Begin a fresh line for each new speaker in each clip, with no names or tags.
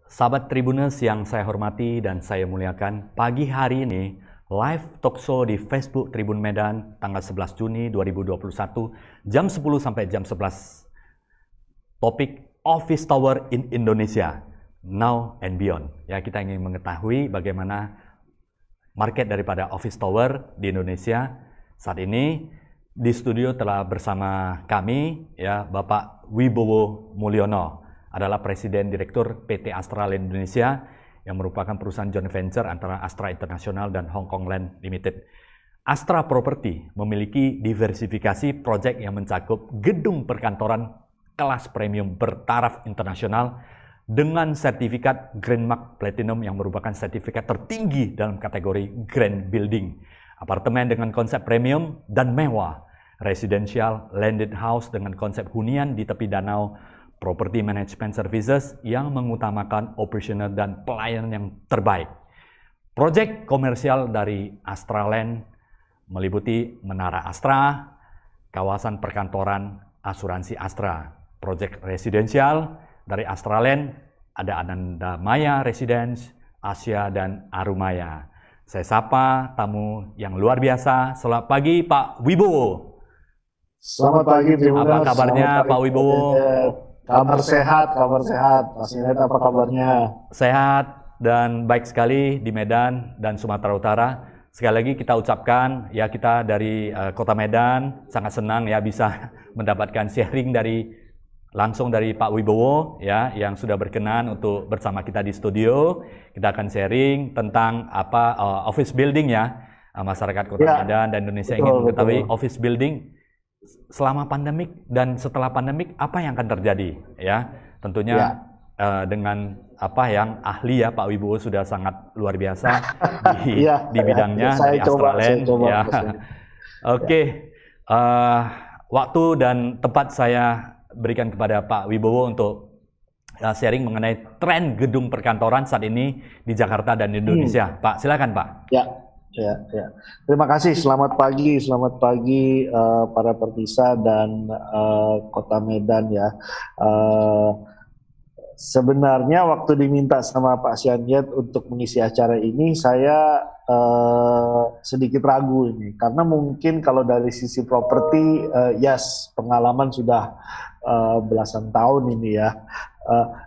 Sahabat Tribuners yang saya hormati dan saya muliakan, pagi hari ini live talk show di Facebook Tribun Medan tanggal 11 Juni 2021 jam 10 sampai jam 11. Topik Office Tower in Indonesia Now and Beyond. Ya, kita ingin mengetahui bagaimana market daripada Office Tower di Indonesia saat ini. Di studio telah bersama kami ya Bapak Wibowo Mulyono, adalah Presiden Direktur PT Astra Land Indonesia yang merupakan perusahaan joint venture antara Astra International dan Hong Kong Land Limited. Astra Property memiliki diversifikasi proyek yang mencakup gedung perkantoran kelas premium bertaraf internasional dengan sertifikat Grand Mark Platinum yang merupakan sertifikat tertinggi dalam kategori Grand Building. Apartemen dengan konsep premium dan mewah, residential landed house dengan konsep hunian di tepi danau, property management services yang mengutamakan operasional dan pelayanan yang terbaik. Proyek komersial dari Astra Land meliputi Menara Astra, kawasan perkantoran asuransi Astra. Proyek residensial dari Astra Land ada Ananda Maya Residence, Asia, dan Arumaya. Saya sapa tamu yang luar biasa. Selamat pagi Pak Wibowo.
Selamat pagi Tribuners.
Apa kabarnya Pak Wibowo?
Kabar sehat, kabar sehat. Mas Inet, apa kabarnya?
Sehat dan baik sekali di Medan dan Sumatera Utara. Sekali lagi kita ucapkan ya, kita dari Kota Medan sangat senang ya bisa mendapatkan sharing langsung dari Pak Wibowo ya, yang sudah berkenan untuk bersama kita di studio. Kita akan sharing tentang office building ya. Masyarakat Kota Medan dan Indonesia ingin mengetahui office building selama pandemik dan setelah pandemik apa yang akan terjadi ya. Tentunya dengan apa yang ahli ya, Pak Wibowo sudah sangat luar biasa di bidangnya dari Astra Land ya. Oke. Waktu dan tempat saya berikan kepada Pak Wibowo untuk sharing mengenai tren gedung perkantoran saat ini di Jakarta dan Indonesia. Pak, silakan Pak.
Ya. Terima kasih. Selamat pagi para pemirsa dan Kota Medan ya. Sebenarnya waktu diminta sama Pak Sianjet untuk mengisi acara ini, saya sedikit ragu ini, karena mungkin kalau dari sisi properti, pengalaman sudah belasan tahun ini ya.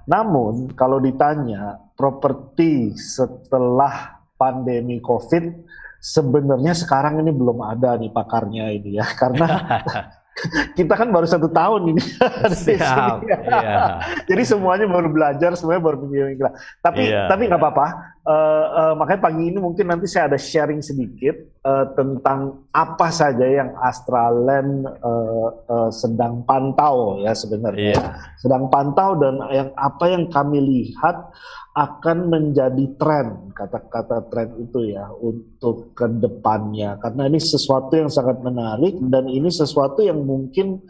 Namun kalau ditanya properti setelah pandemi COVID, sebenarnya sekarang ini belum ada nih pakarnya ini ya, karena kita kan baru 1 tahun ini.
Siap, iya.
Jadi semuanya baru belajar, semuanya baru mengira. Tapi nggak apa-apa. Makanya pagi ini mungkin nanti saya ada sharing sedikit tentang apa saja yang Astra Land sedang pantau ya sebenarnya. Sedang pantau dan apa yang kami lihat akan menjadi tren, kata-kata tren itu ya, untuk ke depannya. Karena ini sesuatu yang sangat menarik dan ini sesuatu yang mungkin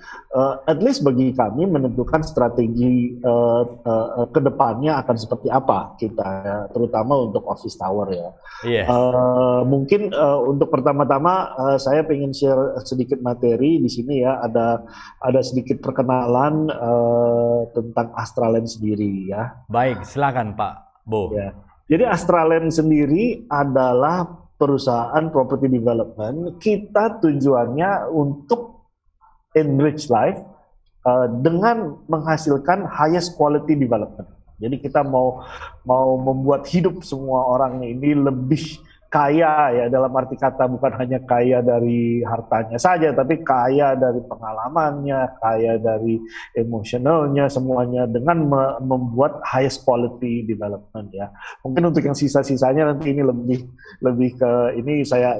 at least bagi kami menentukan strategi ke depannya akan seperti apa kita ya, terutama untuk Office Tower ya. Mungkin untuk pertama-tama saya ingin share sedikit materi di sini ya, ada sedikit perkenalan tentang Astra Land sendiri ya.
Baik, silakan Pak Bo.
Ya. Jadi Astra Land sendiri adalah perusahaan property development. Kita tujuannya untuk enrich life dengan menghasilkan highest quality development. Jadi kita mau membuat hidup semua orang ini lebih kaya ya, dalam arti kata bukan hanya kaya dari hartanya saja, tapi kaya dari pengalamannya, kaya dari emosionalnya, semuanya dengan membuat highest quality development ya. Mungkin untuk yang sisa-sisanya nanti ini lebih ke ini saya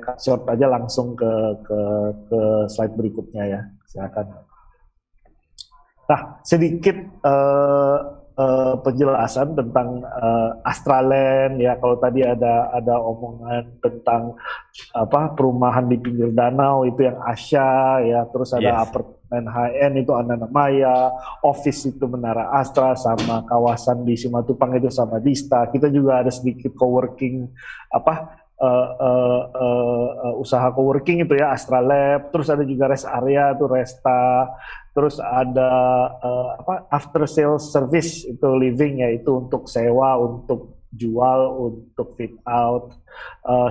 cut short aja langsung ke slide berikutnya ya. Silakan. Nah, sedikit penjelasan tentang Astra Land ya. Kalau tadi ada omongan tentang perumahan di pinggir danau itu yang Asia ya, terus ada apartemen high-end itu Ananda Maya, office itu Menara Astra, sama kawasan di Simatupang itu sama Dista. Kita juga ada sedikit coworking usaha coworking itu ya, Astra Lab, terus ada juga rest area itu Resta, terus ada after sales service itu living, yaitu untuk sewa, untuk jual, untuk fit out,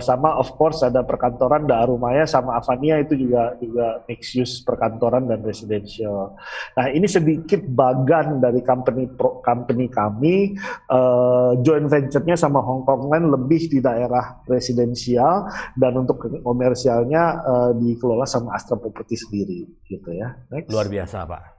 sama of course ada perkantoran, Arumaya sama Avania itu juga mixed use perkantoran dan residential. Nah ini sedikit bagan dari company kami, joint venture-nya sama Hong Kong Land lebih di daerah residensial, dan untuk komersialnya dikelola sama Astra Property sendiri, gitu ya. Next.
Luar biasa, Pak.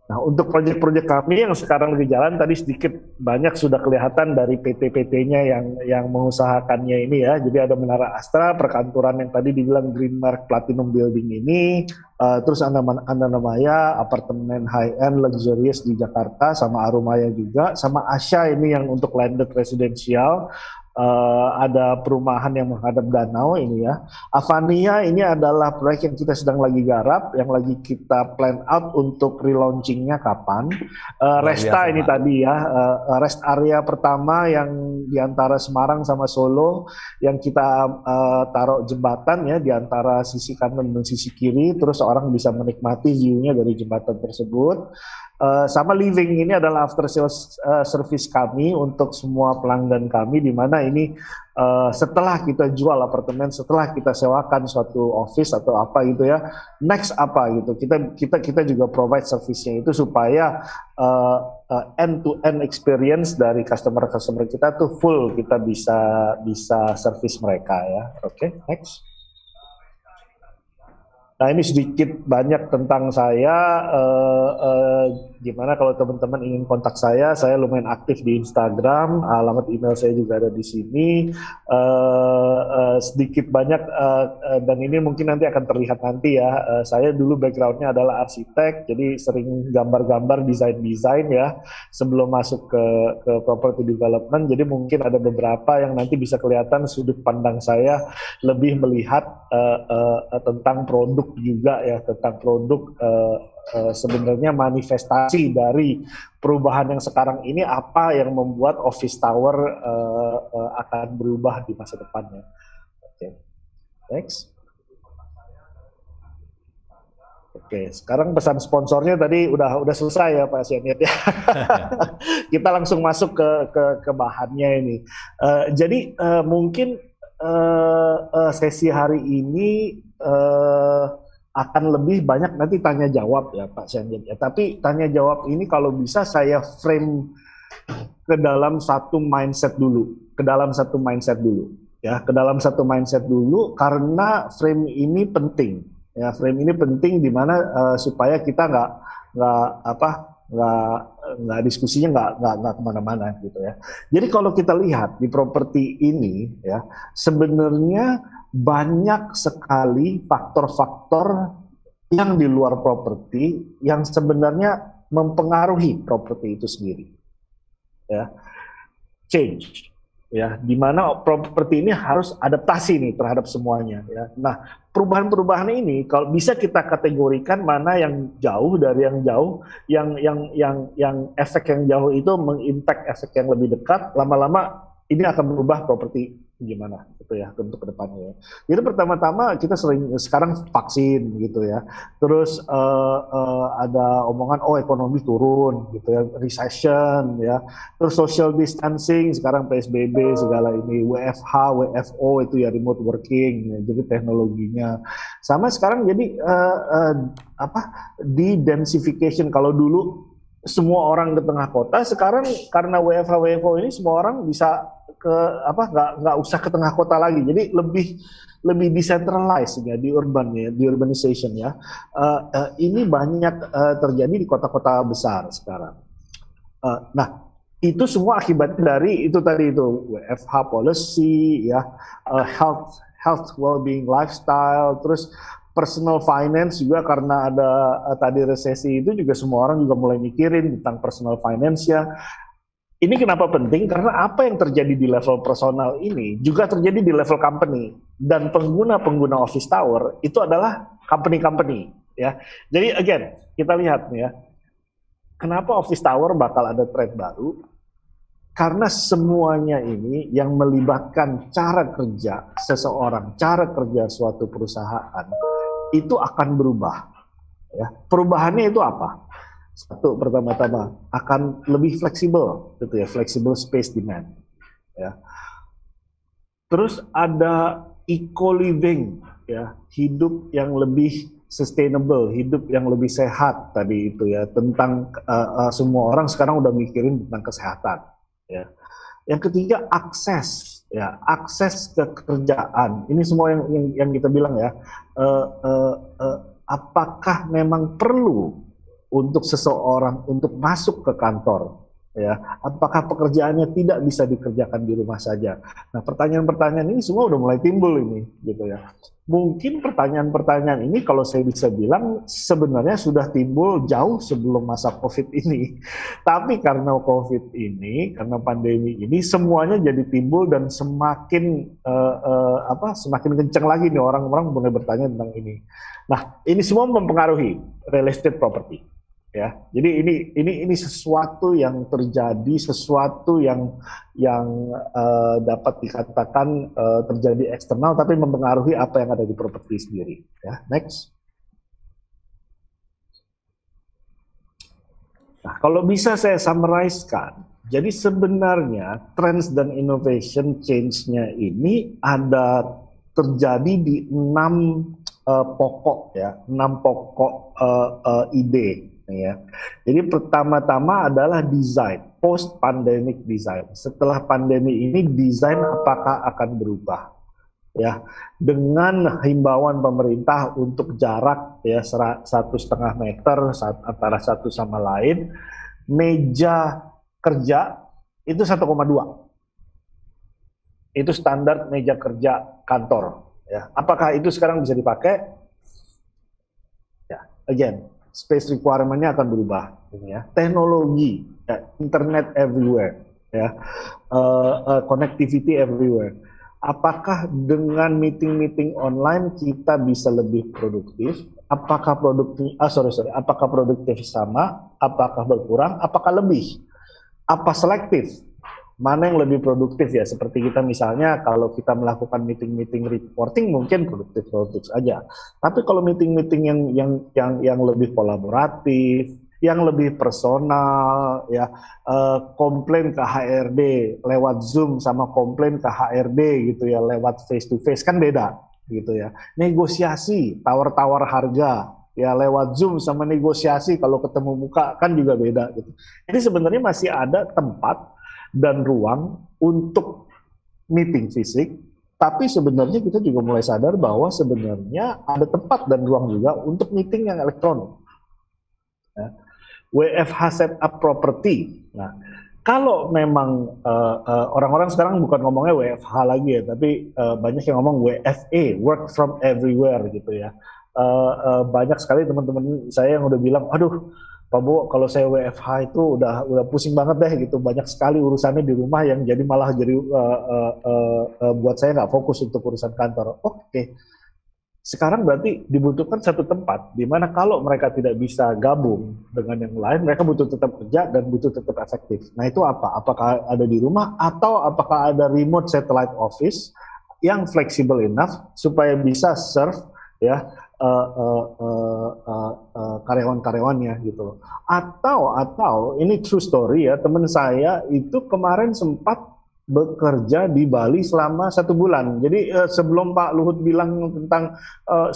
Nah, untuk proyek-proyek kami yang sekarang lagi jalan, tadi sedikit banyak sudah kelihatan dari PT-PT-nya yang mengusahakannya ini ya. Jadi ada Menara Astra, perkantoran yang tadi dibilang Green Mark Platinum Building ini, terus Anandamaya, apartemen high-end luxurious di Jakarta, sama Arumaya juga, sama Asya ini yang untuk landed residential. Ada perumahan yang menghadap danau ini ya. Avania ini adalah proyek yang kita sedang lagi garap, yang lagi kita plan out untuk relaunchingnya kapan. Resta ini tadi ya, rest area pertama yang diantara Semarang sama Solo, yang kita taruh jembatan ya di antara sisi kanan dan sisi kiri, terus orang bisa menikmati view-nya dari jembatan tersebut. Sama living ini adalah after sales service kami untuk semua pelanggan kami, di mana ini setelah kita jual apartemen, setelah kita sewakan suatu office atau apa gitu ya, next apa gitu, kita juga provide service-nya itu supaya end-to-end experience dari customer kita tuh full, kita bisa service mereka ya. Oke, next. Nah ini sedikit banyak tentang saya, gimana kalau teman-teman ingin kontak saya lumayan aktif di Instagram, alamat email saya juga ada di sini, sedikit banyak, dan ini mungkin nanti akan terlihat nanti ya, saya dulu backgroundnya adalah arsitek, jadi sering gambar-gambar, desain-desain ya, sebelum masuk ke property development, jadi mungkin ada beberapa yang nanti bisa kelihatan sudut pandang saya lebih melihat tentang produk juga ya, tentang produk sebenarnya manifestasi dari perubahan yang sekarang ini, apa yang membuat office tower akan berubah di masa depannya. Oke, next. Oke, sekarang pesan sponsornya tadi udah selesai ya Pak Sianit ya. Kita langsung masuk ke bahannya ini. Jadi mungkin sesi hari ini akan lebih banyak nanti tanya jawab ya Pak Sianit ya. Tapi tanya jawab ini kalau bisa saya frame ke dalam satu mindset dulu, karena frame ini penting ya. Frame ini penting di mana supaya kita nggak diskusinya nggak kemana-mana gitu ya. Jadi kalau kita lihat di properti ini ya, sebenarnya banyak sekali faktor-faktor yang di luar properti yang sebenarnya mempengaruhi properti itu sendiri ya. Change ya, di mana properti ini harus adaptasi nih terhadap semuanya ya. Nah, perubahan-perubahan ini kalau bisa kita kategorikan mana yang jauh dari yang jauh, yang efek yang jauh itu mengimpact efek yang lebih dekat, lama-lama ini akan berubah properti gimana gitu ya untuk kedepannya ya. Jadi pertama-tama kita sekarang vaksin gitu ya, terus ada omongan ekonomi turun gitu ya, recession ya, terus social distancing, sekarang PSBB segala ini, WFH, WFO itu ya, remote working ya, jadi teknologinya sama sekarang. Jadi de-densification, kalau dulu semua orang ke tengah kota, sekarang karena WFH WFO ini semua orang bisa nggak usah ke tengah kota lagi, jadi lebih decentralized ya, di urbanization ya. Ini banyak terjadi di kota-kota besar sekarang. Nah itu semua akibatnya dari itu tadi itu WFH policy ya, health well-being lifestyle, terus personal finance juga, karena ada tadi resesi itu juga semua orang juga mulai mikirin tentang personal finance ya. Ini kenapa penting? Karena apa yang terjadi di level personal ini juga terjadi di level company, dan pengguna office tower itu adalah company ya. Jadi again kita lihat nih ya, kenapa office tower bakal ada tren baru? Karena semuanya ini yang melibatkan cara kerja seseorang, cara kerja suatu perusahaan itu akan berubah Ya, perubahannya itu apa? Satu, pertama-tama akan lebih fleksibel, gitu ya, flexible space demand. Ya. Terus ada eco living, ya, hidup yang lebih sustainable, hidup yang lebih sehat tadi itu ya, tentang semua orang sekarang udah mikirin tentang kesehatan. Ya. Yang ketiga akses, ya, akses ke kerjaan. Ini semua yang kita bilang ya. Uh, uh, uh, apakah memang perlu untuk seseorang untuk masuk ke kantor, ya, apakah pekerjaannya tidak bisa dikerjakan di rumah saja. Nah, pertanyaan-pertanyaan ini semua udah mulai timbul ini, gitu ya. Mungkin pertanyaan-pertanyaan ini kalau saya bisa bilang sebenarnya sudah timbul jauh sebelum masa COVID ini. Tapi karena COVID ini, karena pandemi ini, semuanya jadi timbul dan semakin semakin kencang lagi nih orang-orang mulai bertanya tentang ini. Nah, ini semua mempengaruhi real estate property. Ya, jadi ini sesuatu yang terjadi, sesuatu yang dapat dikatakan terjadi eksternal, tapi mempengaruhi apa yang ada di properti sendiri. Ya, next. Nah, kalau bisa saya summarize-kan, jadi sebenarnya trends dan innovation change-nya ini ada terjadi di 6 pokok ya, 6 pokok ide. Ya. Jadi pertama-tama adalah desain, post pandemic design. Setelah pandemi ini desain apakah akan berubah? Ya, dengan himbauan pemerintah untuk jarak ya 1,5 meter antara satu sama lain, meja kerja itu 1,2. Itu standar meja kerja kantor. Ya, apakah itu sekarang bisa dipakai? Ya, again. Space requirement-nya akan berubah, ya. Teknologi, ya, internet everywhere, ya, connectivity everywhere. Apakah dengan meeting-meeting online kita bisa lebih produktif? Apakah apakah produktif sama? Apakah berkurang? Apakah lebih? Apa selektif? Mana yang lebih produktif ya, seperti kita misalnya kalau kita melakukan meeting reporting mungkin produktif aja, tapi kalau meeting yang lebih kolaboratif, yang lebih personal ya, komplain ke HRD lewat Zoom sama komplain ke HRD gitu ya lewat face to face kan beda gitu ya. Negosiasi tawar-tawar harga ya lewat Zoom sama negosiasi kalau ketemu muka kan juga beda gitu. Jadi sebenarnya masih ada tempat dan ruang untuk meeting fisik, tapi sebenarnya kita juga mulai sadar bahwa sebenarnya ada tempat dan ruang juga untuk meeting yang elektronik. Ya. WFH setup property. Nah, kalau memang orang-orang sekarang bukan ngomongnya WFH lagi ya, tapi banyak yang ngomong WFA, work from everywhere gitu ya. Banyak sekali teman-teman saya yang udah bilang, aduh Pak Bo, kalau saya WFH itu udah pusing banget deh gitu, banyak sekali urusannya di rumah yang jadi malah jadi buat saya nggak fokus untuk urusan kantor. Oke. Sekarang berarti dibutuhkan satu tempat di mana kalau mereka tidak bisa gabung dengan yang lain, mereka butuh tetap kerja dan butuh tetap efektif. Nah itu apa? Apakah ada di rumah atau apakah ada remote satellite office yang flexible enough supaya bisa serve ya karyawan-karyawannya gitu. Atau ini true story ya, teman saya itu kemarin sempat bekerja di Bali selama 1 bulan. Jadi sebelum Pak Luhut bilang tentang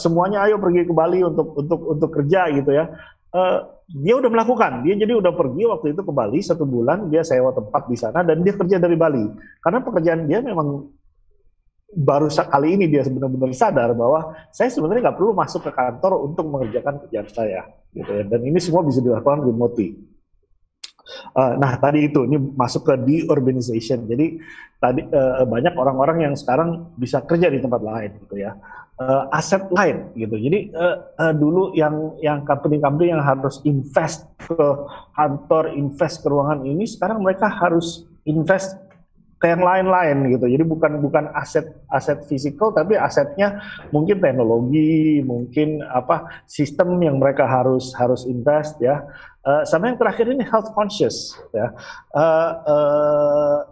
semuanya ayo pergi ke Bali untuk kerja gitu ya, dia udah melakukan. Dia jadi udah pergi waktu itu ke Bali 1 bulan, dia sewa tempat di sana dan dia kerja dari Bali. Karena pekerjaan dia memang baru kali ini dia benar-benar sadar bahwa saya sebenarnya nggak perlu masuk ke kantor untuk mengerjakan kerjaan saya, gitu ya. Dan ini semua bisa dilakukan remotely. Nah tadi itu ini masuk ke de-urbanization. Jadi tadi banyak orang-orang yang sekarang bisa kerja di tempat lain, gitu ya. Aset lain, gitu. Jadi dulu yang company-company yang harus invest ke kantor, invest ke ruangan ini, sekarang mereka harus invest ke yang lain-lain gitu. Jadi bukan aset fisikal, tapi asetnya mungkin teknologi, mungkin sistem yang mereka harus invest ya. Sama yang terakhir ini health conscious ya.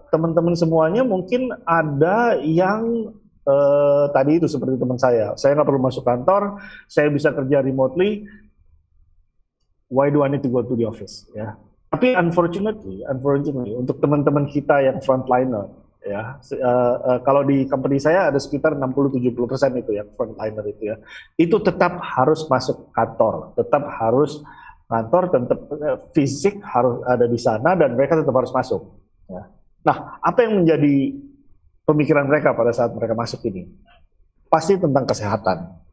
Teman-teman semuanya mungkin ada yang tadi itu seperti teman saya nggak perlu masuk kantor, saya bisa kerja remotely. why do I need to go to the office? Ya. Tapi unfortunately, untuk teman-teman kita yang frontliner, ya, kalau di company saya ada sekitar 60-70% itu yang frontliner itu ya, itu tetap harus masuk kantor, tetap fisik harus ada di sana dan mereka tetap harus masuk. Ya. Nah, apa yang menjadi pemikiran mereka pada saat mereka masuk ini? Pasti tentang kesehatan.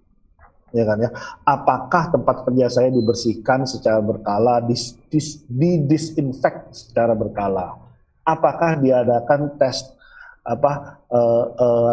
Ya kan ya, apakah tempat kerja saya dibersihkan secara berkala, didisinfect secara berkala, apakah diadakan tes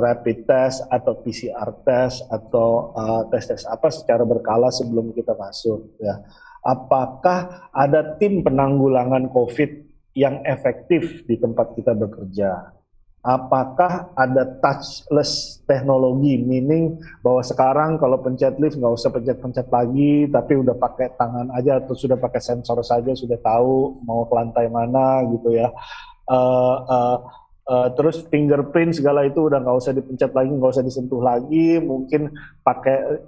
rapid test atau PCR test atau tes apa secara berkala sebelum kita masuk ya, apakah ada tim penanggulangan COVID yang efektif di tempat kita bekerja. Apakah ada touchless teknologi, meaning bahwa sekarang kalau pencet lift nggak usah pencet-pencet lagi, tapi udah pakai tangan aja atau sudah pakai sensor saja sudah tahu mau ke lantai mana gitu ya. Terus fingerprint segala itu udah nggak usah dipencet lagi, nggak usah disentuh lagi, mungkin pakai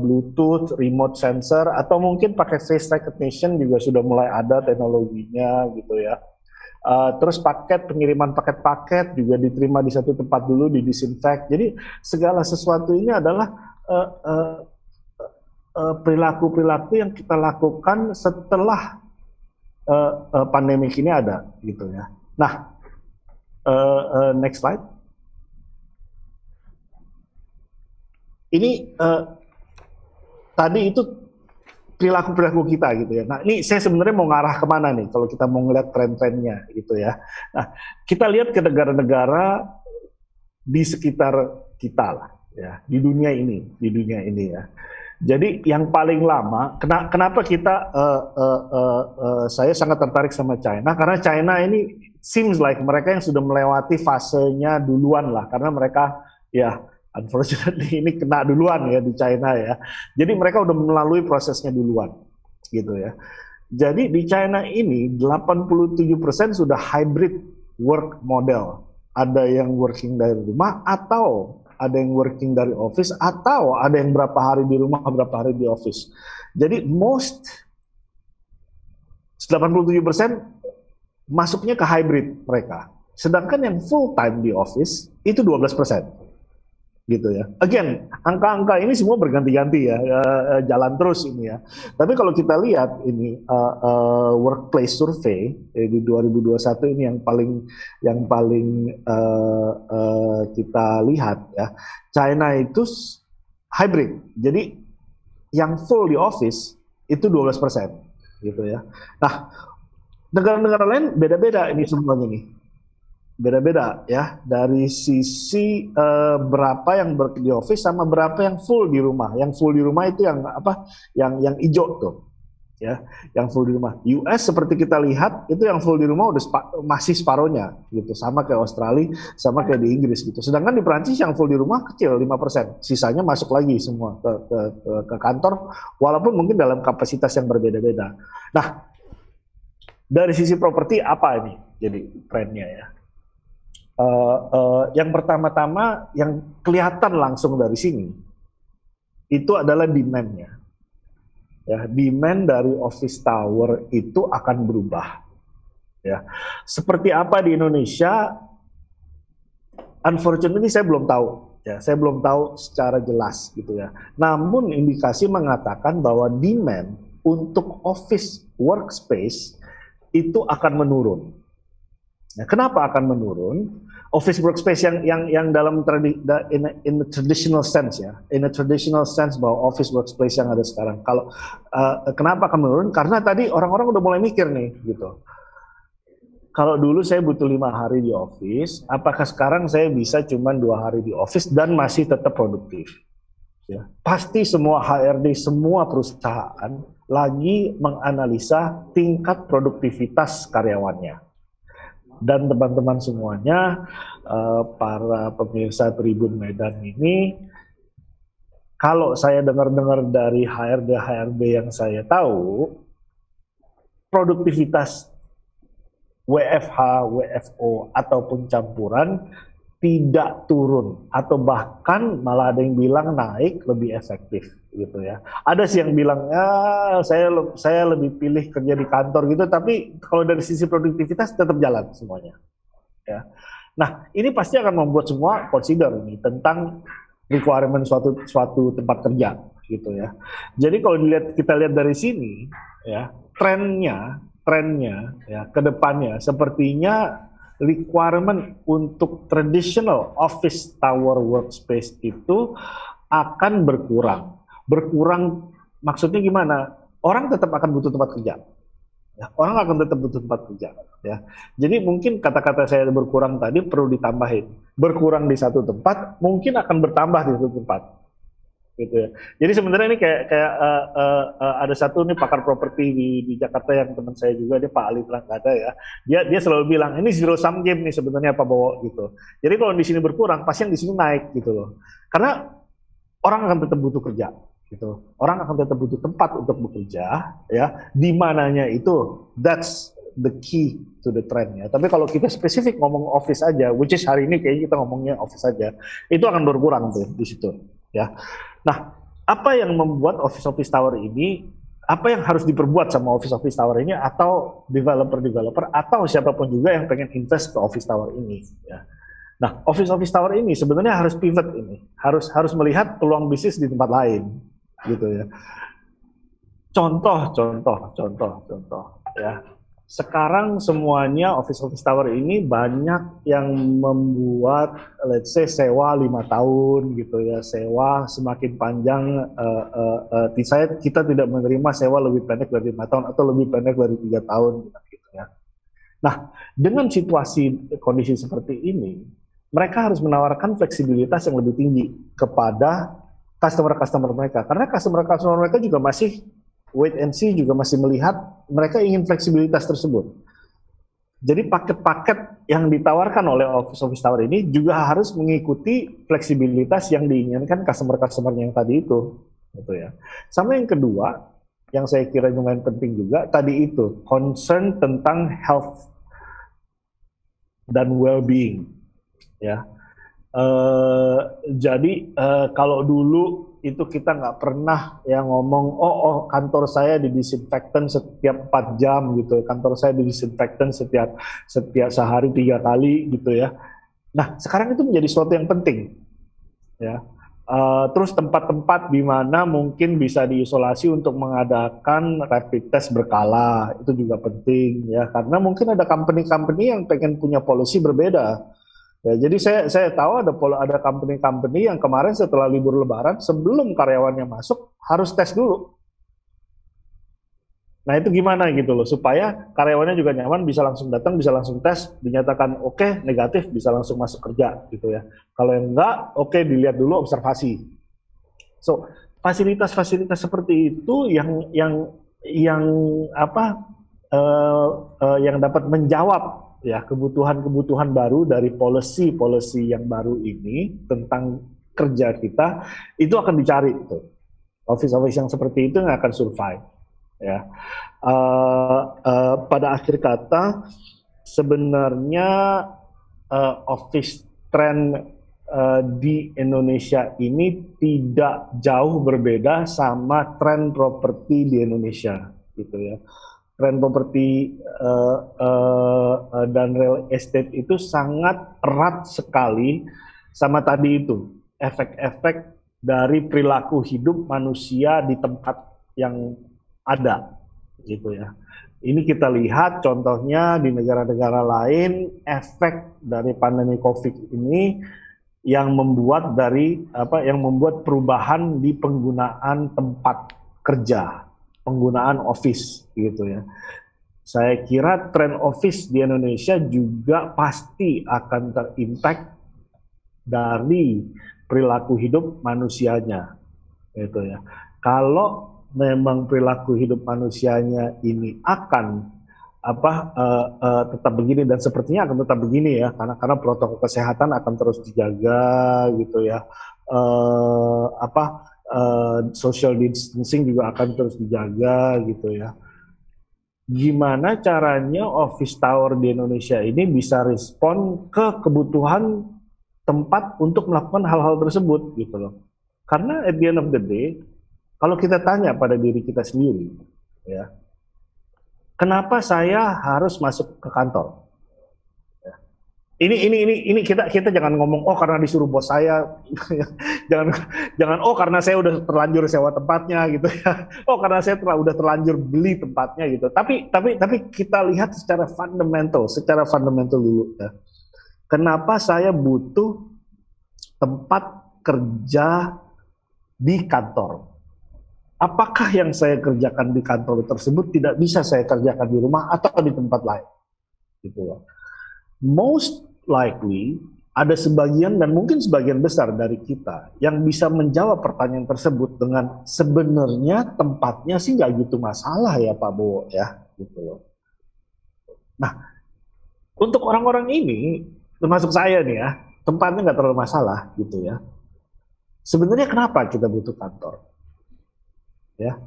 Bluetooth, remote sensor, atau mungkin pakai face recognition juga sudah mulai ada teknologinya gitu ya. Terus pengiriman paket-paket juga diterima di satu tempat dulu, didisinfect. Jadi segala sesuatu ini adalah perilaku-perilaku yang kita lakukan setelah pandemi ini ada, gitu ya. Nah, next slide. Ini tadi itu perilaku kita gitu ya. Nah, ini saya sebenarnya mau ngarah kemana nih kalau kita mau ngeliat tren-trennya gitu ya. Nah, kita lihat ke negara-negara di sekitar kita lah ya, di dunia ini ya. Jadi yang paling lama, kenapa kita saya sangat tertarik sama China, karena China ini seems like mereka yang sudah melewati fasenya duluan lah, karena mereka ya unfortunately ini kena duluan ya di China ya. Jadi mereka udah melalui prosesnya duluan gitu ya. Jadi di China ini 87% sudah hybrid work model. Ada yang working dari rumah atau ada yang working dari office atau ada yang berapa hari di rumah, berapa hari di office. Jadi 87% masuknya ke hybrid mereka. Sedangkan yang full time di office itu 12%. Gitu ya. Again, angka-angka ini semua berganti-ganti ya, jalan terus ini ya. Tapi kalau kita lihat ini workplace survey di 2021 ini yang paling kita lihat ya, China itu hybrid. Jadi yang full di office itu 12% gitu ya. Nah, negara-negara lain beda-beda ini semuanya nih. Beda-beda ya, dari sisi berapa yang di office sama berapa yang full di rumah. Yang full di rumah itu yang apa? Yang hijau tuh, ya, yang full di rumah. US seperti kita lihat itu yang full di rumah udah masih separohnya, gitu. Sama kayak Australia, sama kayak di Inggris gitu. Sedangkan di Prancis yang full di rumah kecil 5%, sisanya masuk lagi semua ke kantor, walaupun mungkin dalam kapasitas yang berbeda-beda. Nah, dari sisi properti apa ini? Jadi trennya ya. Yang pertama-tama yang kelihatan langsung dari sini itu adalah demand-nya. Ya, demand dari office tower itu akan berubah. Ya, seperti apa di Indonesia? Unfortunately saya belum tahu. Ya, saya belum tahu secara jelas gitu ya. Namun indikasi mengatakan bahwa demand untuk office workspace itu akan menurun. Nah, kenapa akan menurun? Office workspace yang dalam in the traditional sense ya, in a traditional sense bahwa office workspace yang ada sekarang. Kalau kenapa akan menurun? Karena tadi orang-orang udah mulai mikir nih, gitu. Kalau dulu saya butuh 5 hari di office, apakah sekarang saya bisa cuma 2 hari di office dan masih tetap produktif? Ya, pasti semua HRD, semua perusahaan lagi menganalisa tingkat produktivitas karyawannya. Dan teman-teman semuanya, para pemirsa Tribun Medan ini, kalau saya dengar-dengar dari HRD yang saya tahu, produktivitas WFH, WFO ataupun campuran tidak turun atau bahkan malah ada yang bilang naik lebih efektif gitu ya. Ada sih yang bilang saya lebih pilih kerja di kantor gitu, tapi kalau dari sisi produktivitas tetap jalan semuanya ya. Nah, ini pasti akan membuat semua consider ini tentang requirement suatu tempat kerja gitu ya. Jadi kalau kita lihat dari sini ya, trennya ya ke depannya sepertinya requirement untuk traditional office tower workspace itu akan berkurang. Berkurang maksudnya gimana? Orang tetap akan butuh tempat kerja. Ya, orang akan tetap butuh tempat kerja. Ya. Jadi mungkin kata-kata saya berkurang tadi perlu ditambahin. Berkurang di satu tempat, mungkin akan bertambah di satu tempat. Gitu ya. Jadi sebenarnya ini kayak ada satu nih pakar properti di Jakarta yang teman saya juga, dia Pak Ali Trangkada ya. Dia selalu bilang ini zero sum game nih sebenarnya Pak Bowo gitu. Jadi kalau di sini berkurang, pasti yang di sini naik gitu loh. Karena orang akan tetap butuh kerja gitu. Orang akan tetap butuh tempat untuk bekerja ya. Di mananya itu that's the key to the trend ya. Tapi kalau kita spesifik ngomong office aja, which is hari ini kayaknya kita ngomongnya office aja, itu akan berkurang tuh di situ ya. Nah, apa yang membuat office tower ini, apa yang harus diperbuat sama office tower ini, atau developer atau siapapun juga yang pengen invest ke office tower ini ya. Nah, office tower ini sebenarnya harus pivot ini, harus melihat peluang bisnis di tempat lain gitu ya. Contoh ya. Sekarang semuanya office tower ini banyak yang membuat let's say sewa 5 tahun gitu ya, sewa semakin panjang. Kita tidak menerima sewa lebih pendek dari 5 tahun atau lebih pendek dari 3 tahun gitu ya. Nah, dengan situasi kondisi seperti ini, mereka harus menawarkan fleksibilitas yang lebih tinggi kepada customer mereka, karena customer mereka juga masih wait and see, juga masih melihat mereka ingin fleksibilitas tersebut. Jadi paket-paket yang ditawarkan oleh office tower ini juga harus mengikuti fleksibilitas yang diinginkan customer yang tadi itu, gitu ya. Sama yang kedua, yang saya kira lumayan penting juga tadi itu concern tentang health dan well-being, ya. Jadi kalau dulu itu kita nggak pernah yang ngomong kantor saya didisinfektan setiap 4 jam gitu, kantor saya didisinfektan setiap sehari 3 kali gitu ya. Nah sekarang itu menjadi sesuatu yang penting ya. Terus tempat-tempat di mana mungkin bisa diisolasi untuk mengadakan rapid test berkala itu juga penting ya, karena mungkin ada company yang pengen punya policy berbeda. Ya, jadi saya tahu ada company yang kemarin setelah libur Lebaran sebelum karyawannya masuk harus tes dulu. Nah itu gimana gitu loh, supaya karyawannya juga nyaman, bisa langsung datang, bisa langsung tes, dinyatakan oke, negatif, bisa langsung masuk kerja gitu ya. Kalau yang enggak, oke, dilihat dulu observasi. So fasilitas-fasilitas seperti itu yang dapat menjawab ya kebutuhan baru dari policy yang baru ini tentang kerja kita, itu akan dicari tuh. Office yang seperti itu yang akan survive ya. Pada akhir kata sebenarnya office trend di Indonesia ini tidak jauh berbeda sama tren properti di Indonesia gitu ya. Tren properti dan real estate itu sangat erat sekali sama tadi itu, efek-efek dari perilaku hidup manusia di tempat yang ada gitu ya. Ini kita lihat contohnya di negara-negara lain, efek dari pandemi Covid ini yang membuat perubahan di penggunaan tempat kerja, penggunaan office gitu ya. Saya kira tren office di Indonesia juga pasti akan terimpact dari perilaku hidup manusianya gitu ya. Kalau memang perilaku hidup manusianya ini akan tetap begini, dan sepertinya akan tetap begini ya, karena protokol kesehatan akan terus dijaga gitu ya. Social distancing juga akan terus dijaga gitu ya. Gimana caranya office tower di Indonesia ini bisa respon ke kebutuhan tempat untuk melakukan hal-hal tersebut gitu loh. Karena at the end of the day, kalau kita tanya pada diri kita sendiri, ya, kenapa saya harus masuk ke kantor? Ya. Ini kita jangan ngomong oh karena disuruh bos saya, jangan oh karena saya udah terlanjur sewa tempatnya gitu ya, oh karena saya udah terlanjur beli tempatnya gitu. Tapi kita lihat secara fundamental dulu ya. Kenapa saya butuh tempat kerja di kantor? Apakah yang saya kerjakan di kantor tersebut tidak bisa saya kerjakan di rumah atau di tempat lain? Gitu ya. Most likely ada sebagian dan mungkin sebagian besar dari kita yang bisa menjawab pertanyaan tersebut dengan sebenarnya tempatnya sih nggak gitu masalah ya Pak Bowo ya, gitu loh. Nah, untuk orang-orang ini termasuk saya nih ya, tempatnya nggak terlalu masalah gitu ya. Sebenarnya kenapa kita butuh kantor? Ya,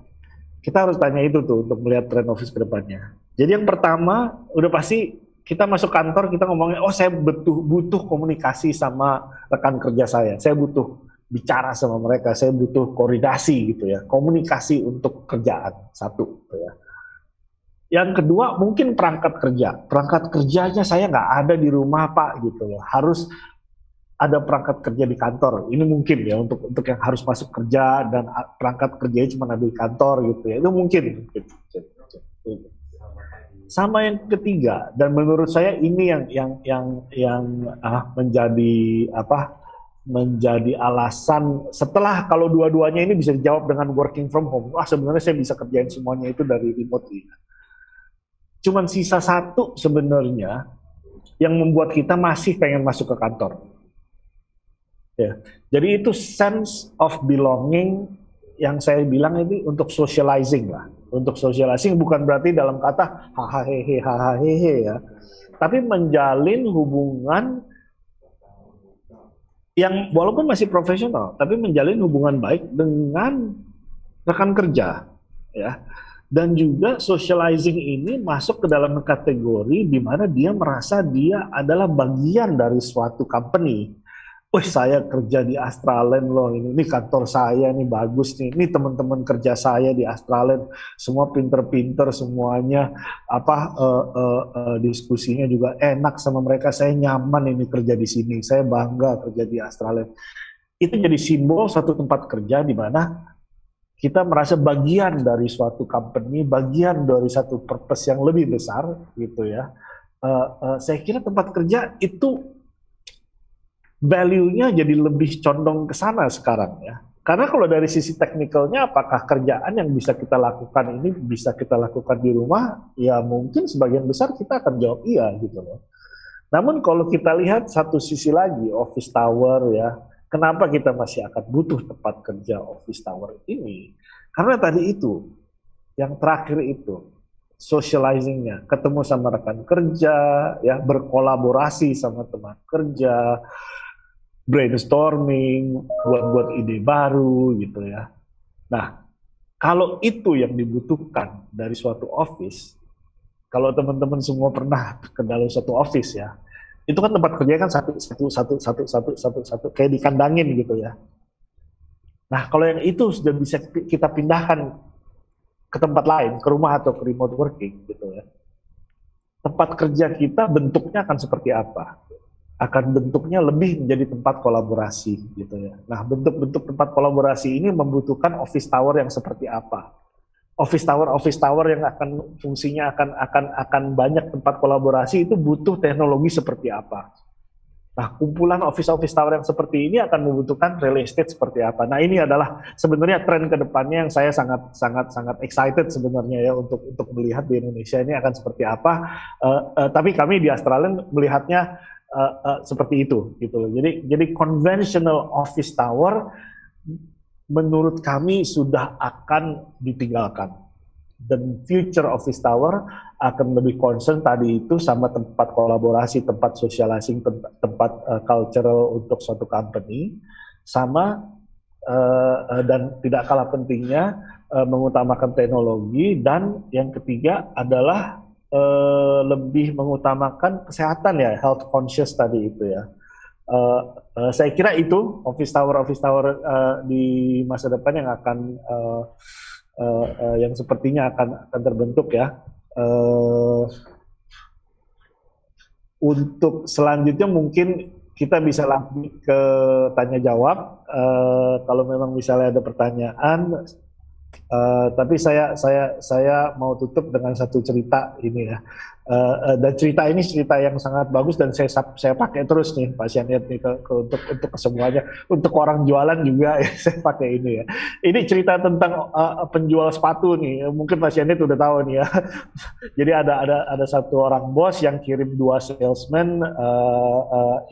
kita harus tanya itu tuh untuk melihat tren office ke depannya. Jadi yang pertama, udah pasti kita masuk kantor kita ngomongnya, oh saya butuh komunikasi sama rekan kerja saya butuh bicara sama mereka, saya butuh koordinasi gitu ya, komunikasi untuk kerjaan satu. Gitu ya. Yang kedua mungkin perangkat kerjanya saya nggak ada di rumah Pak gitu loh, harus ada perangkat kerja di kantor. Ini mungkin ya untuk yang harus masuk kerja dan perangkat kerjanya cuma ada di kantor gitu ya, itu mungkin. Sama yang ketiga dan menurut saya ini yang menjadi alasan setelah kalau dua-duanya ini bisa dijawab dengan working from home. Wah sebenarnya saya bisa kerjain semuanya itu dari remotely. Cuman sisa satu sebenarnya yang membuat kita masih pengen masuk ke kantor. Ya. Jadi itu sense of belonging yang saya bilang ini untuk socializing lah. Untuk socializing bukan berarti dalam kata hahaha ya. Tapi menjalin hubungan yang walaupun masih profesional, tapi menjalin hubungan baik dengan rekan kerja ya. Dan juga socializing ini masuk ke dalam kategori di mana dia merasa dia adalah bagian dari suatu company. Wih, saya kerja di Astraland loh, ini kantor saya nih bagus nih, ini teman-teman kerja saya di Astraland, semua pinter-pinter semuanya, diskusinya juga enak sama mereka, saya nyaman ini kerja di sini, saya bangga kerja di Astraland. Itu jadi simbol satu tempat kerja di mana kita merasa bagian dari suatu company, bagian dari satu purpose yang lebih besar, gitu ya. Saya kira tempat kerja itu value-nya jadi lebih condong ke sana sekarang ya. Karena kalau dari sisi teknikalnya, apakah kerjaan yang bisa kita lakukan ini bisa kita lakukan di rumah? Ya mungkin sebagian besar kita akan jawab iya gitu loh. Namun kalau kita lihat satu sisi lagi, office tower ya, kenapa kita masih akan butuh tempat kerja office tower ini? Karena tadi itu, yang terakhir itu, socializing-nya, ketemu sama rekan kerja, ya berkolaborasi sama teman kerja, brainstorming, buat ide baru gitu ya. Nah, kalau itu yang dibutuhkan dari suatu office, kalau teman-teman semua pernah ke dalam suatu office ya, itu kan tempat kerja kan satu kayak dikandangin gitu ya. Nah kalau yang itu sudah bisa kita pindahkan ke tempat lain, ke rumah atau ke remote working gitu ya. Tempat kerja kita bentuknya akan seperti apa? Akan bentuknya lebih menjadi tempat kolaborasi gitu ya. Nah bentuk-bentuk tempat kolaborasi ini membutuhkan office tower yang seperti apa? Office tower yang akan fungsinya akan banyak tempat kolaborasi itu butuh teknologi seperti apa. Nah, kumpulan office tower yang seperti ini akan membutuhkan real estate seperti apa. Nah, ini adalah sebenarnya tren ke depannya yang saya sangat excited sebenarnya ya untuk melihat di Indonesia ini akan seperti apa. Tapi kami di Astraland melihatnya seperti itu gitu loh. Jadi conventional office tower menurut kami sudah akan ditinggalkan. Dan future office tower akan lebih concern tadi itu sama tempat kolaborasi, tempat socializing, tempat cultural untuk suatu company, sama dan tidak kalah pentingnya mengutamakan teknologi, dan yang ketiga adalah lebih mengutamakan kesehatan ya, health conscious tadi itu ya. Saya kira itu office tower di masa depan yang akan yang sepertinya akan terbentuk ya. Untuk selanjutnya mungkin kita bisa lanjut ke tanya jawab. Kalau memang misalnya ada pertanyaan, tapi saya mau tutup dengan satu cerita ini ya. Dan cerita ini cerita yang sangat bagus dan saya pakai terus nih Pak Syaniat nih untuk semuanya, untuk orang jualan juga ya, saya pakai ini ya. Ini cerita tentang penjual sepatu nih, mungkin Pak Syaniat udah tahu nih ya. Jadi ada satu orang bos yang kirim 2 salesman,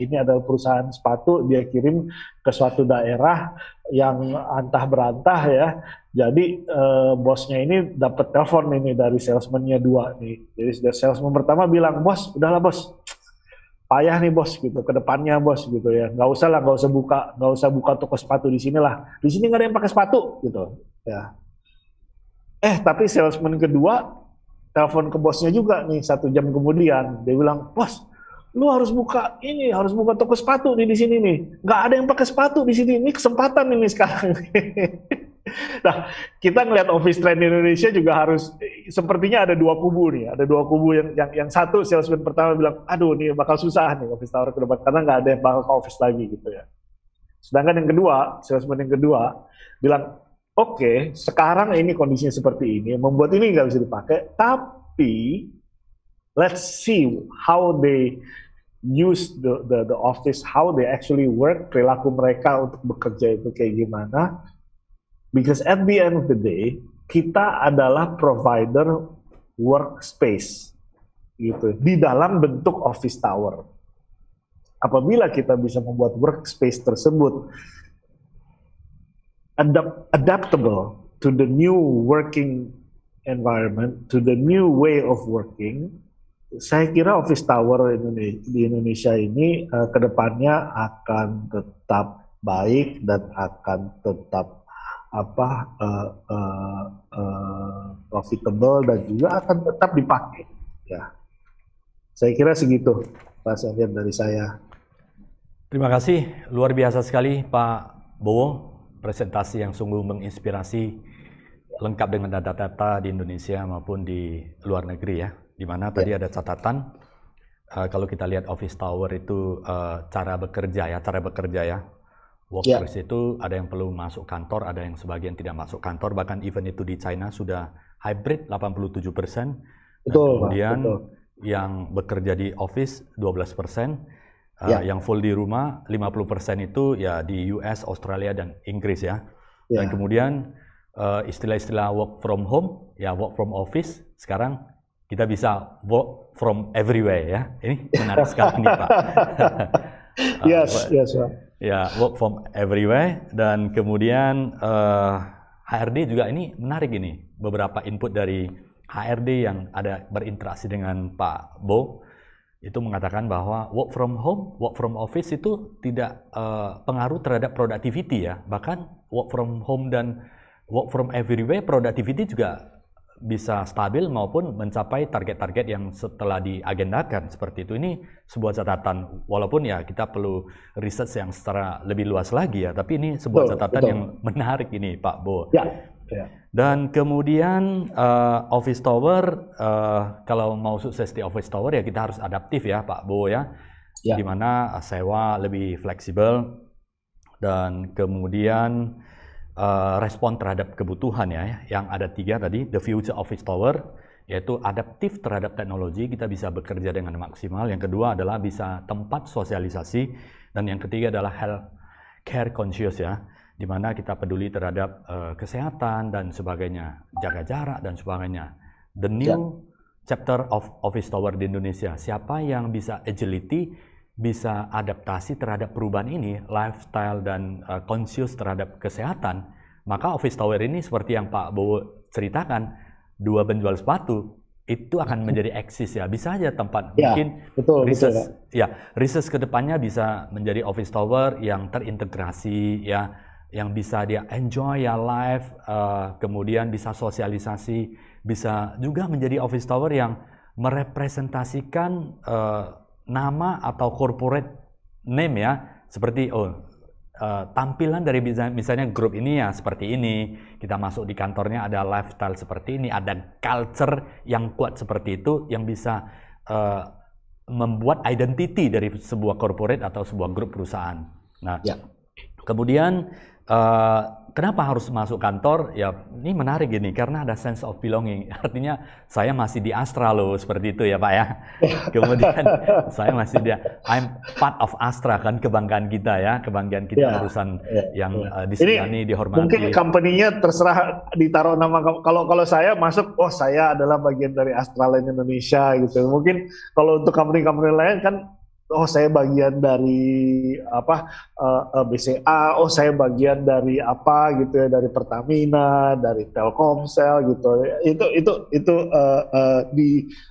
ini adalah perusahaan sepatu, dia kirim ke suatu daerah yang antah berantah ya. Jadi bosnya ini dapat telepon ini dari salesman-nya 2 nih. Jadi salesman pertama bilang, bos, udahlah bos, payah nih bos gitu, ke depannya bos gitu ya. Nggak usah buka toko sepatu di sini lah. Di sini nggak ada yang pakai sepatu gitu. Ya. Tapi salesman kedua telepon ke bosnya juga nih 1 jam kemudian. Dia bilang, bos, lu harus buka toko sepatu di sini nih. Nggak ada yang pakai sepatu di sini. Ini kesempatan ini sekarang. Nah, kita ngelihat office trend di Indonesia juga harus, sepertinya ada 2 kubu nih. Ada 2 kubu yang satu salesman pertama bilang, aduh nih bakal susah nih office tower ke depan karena nggak ada yang bakal ke office lagi gitu ya. Sedangkan yang kedua, salesman yang kedua bilang, oke, sekarang ini kondisinya seperti ini, membuat ini nggak bisa dipakai, tapi let's see how they use the office, how they actually work, perilaku mereka untuk bekerja itu kayak gimana. Because at the end of the day, kita adalah provider workspace gitu di dalam bentuk office tower. Apabila kita bisa membuat workspace tersebut adaptable to the new working environment, to the new way of working, saya kira office tower di Indonesia ini kedepannya akan tetap baik dan akan tetap profitable dan juga akan tetap dipakai. Ya, saya kira segitu Pak Syaniat dari saya.
Terima kasih, luar biasa sekali Pak Bowo, presentasi yang sungguh menginspirasi, lengkap dengan data-data di Indonesia maupun di luar negeri ya. Di mana tadi ada catatan, kalau kita lihat office tower itu cara bekerja ya. Workforce itu ada yang perlu masuk kantor, ada yang sebagian tidak masuk kantor, bahkan even itu di China sudah hybrid 87%. Kemudian yang bekerja di office 12%, yang full di rumah 50% itu ya di US, Australia dan Inggris ya. Dan kemudian istilah-istilah work from home, ya work from office, sekarang kita bisa work from everywhere ya. Ini menarik sekali nih Pak.
Yes.
Ya, work from everywhere. Dan kemudian HRD juga ini menarik ini. Beberapa input dari HRD yang ada berinteraksi dengan Pak Bo itu mengatakan bahwa work from home, work from office itu tidak pengaruh terhadap productivity ya. Bahkan work from home dan work from everywhere productivity juga bisa stabil maupun mencapai target-target yang setelah diagendakan seperti itu. Ini sebuah catatan, walaupun ya kita perlu riset yang secara lebih luas lagi ya, tapi ini sebuah catatan yang menarik ini Pak Bo. Dan kemudian office tower, kalau mau sukses di office tower ya kita harus adaptif ya Pak Bo ya, di mana sewa lebih fleksibel dan kemudian respon terhadap kebutuhan ya, yang ada 3 tadi, the future office tower, yaitu adaptif terhadap teknologi, kita bisa bekerja dengan maksimal. Yang kedua adalah bisa tempat sosialisasi, dan yang ketiga adalah health care conscious ya, di mana kita peduli terhadap kesehatan dan sebagainya, jaga jarak dan sebagainya. The new chapter of office tower di Indonesia, siapa yang bisa agility, bisa adaptasi terhadap perubahan ini, lifestyle dan conscious terhadap kesehatan, maka office tower ini seperti yang Pak Bowo ceritakan, 2 penjual sepatu itu akan menjadi eksis ya. Bisa aja tempat mungkin research ke depannya bisa menjadi office tower yang terintegrasi ya, yang bisa dia enjoy ya life, kemudian bisa sosialisasi, bisa juga menjadi office tower yang merepresentasikan nama atau corporate name ya, seperti tampilan dari misalnya grup ini ya seperti ini, kita masuk di kantornya ada lifestyle seperti ini, ada culture yang kuat seperti itu yang bisa membuat identity dari sebuah corporate atau sebuah grup perusahaan. Nah, kemudian kenapa harus masuk kantor? Ya, ini menarik ini karena ada sense of belonging. Artinya saya masih di Astra loh, seperti itu ya Pak ya. Kemudian saya masih I'm part of Astra, kan kebanggaan kita ya, kebanggaan kita perusahaan yang disegani, dihormati.
Mungkin company-nya terserah ditaruh nama. Kalau saya masuk, saya adalah bagian dari Astra Land Indonesia gitu. Mungkin kalau untuk company-company lain kan, saya bagian dari BCA, saya bagian dari apa gitu ya, dari Pertamina, dari Telkomsel gitu. Itu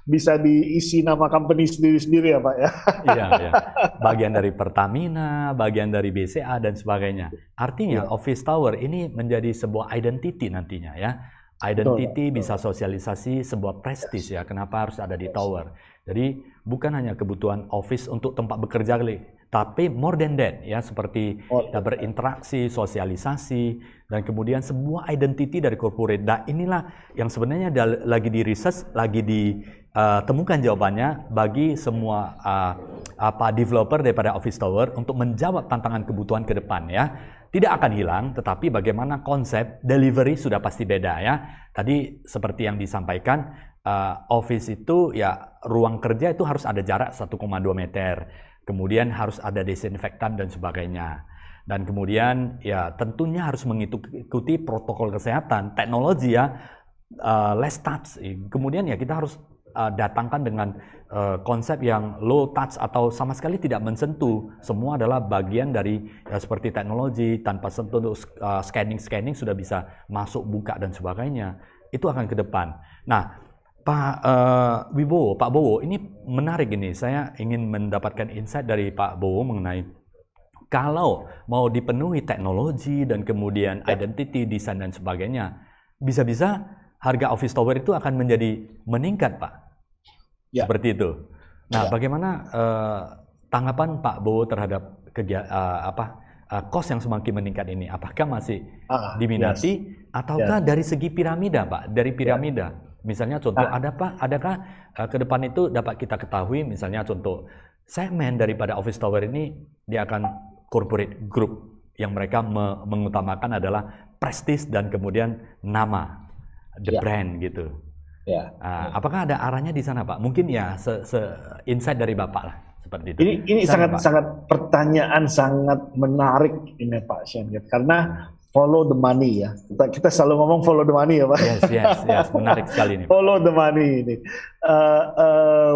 bisa diisi nama company sendiri ya Pak ya.
Iya. Bagian dari Pertamina, bagian dari BCA dan sebagainya. Artinya office tower ini menjadi sebuah identity nantinya ya. Identity bisa sosialisasi sebuah prestis ya. Kenapa harus ada di tower? Jadi bukan hanya kebutuhan office untuk tempat bekerja, tapi more than that ya, seperti kita berinteraksi, sosialisasi, dan kemudian sebuah identity dari corporate. Nah, inilah yang sebenarnya lagi di research, lagi ditemukan jawabannya bagi semua developer daripada office tower untuk menjawab tantangan kebutuhan ke depan ya. Tidak akan hilang, tetapi bagaimana konsep delivery sudah pasti beda ya. Tadi seperti yang disampaikan, office itu ya ruang kerja itu harus ada jarak 1,2 meter. Kemudian harus ada desinfektan dan sebagainya. Dan kemudian ya tentunya harus mengikuti protokol kesehatan, teknologi ya, less touch. Kemudian ya kita harus datangkan dengan konsep yang low touch atau sama sekali tidak mensentuh. Semua adalah bagian dari seperti teknologi, tanpa sentuh, scanning sudah bisa masuk, buka dan sebagainya. Itu akan ke depan. Nah, Pak Bowo, ini menarik ini. Saya ingin mendapatkan insight dari Pak Bowo mengenai kalau mau dipenuhi teknologi dan kemudian identity, desain dan sebagainya, bisa-bisa harga office tower itu akan menjadi meningkat, Pak. Seperti itu. Nah, bagaimana tanggapan Pak Bowo terhadap cost yang semakin meningkat ini? Apakah masih diminati ataukah dari segi piramida, Pak? Dari piramida. Misalnya contoh, adakah ke depan itu dapat kita ketahui, misalnya contoh segmen daripada office tower ini dia akan corporate group yang mereka mengutamakan adalah prestis dan kemudian nama, the brand gitu. Apakah ada arahnya di sana Pak? Mungkin ya insight dari Bapak lah seperti itu.
Ini sangat pertanyaan sangat menarik ini Pak Syengit, karena follow the money ya. Kita selalu ngomong follow the money ya Pak.
Yes, menarik sekali ini.
Follow the money ini.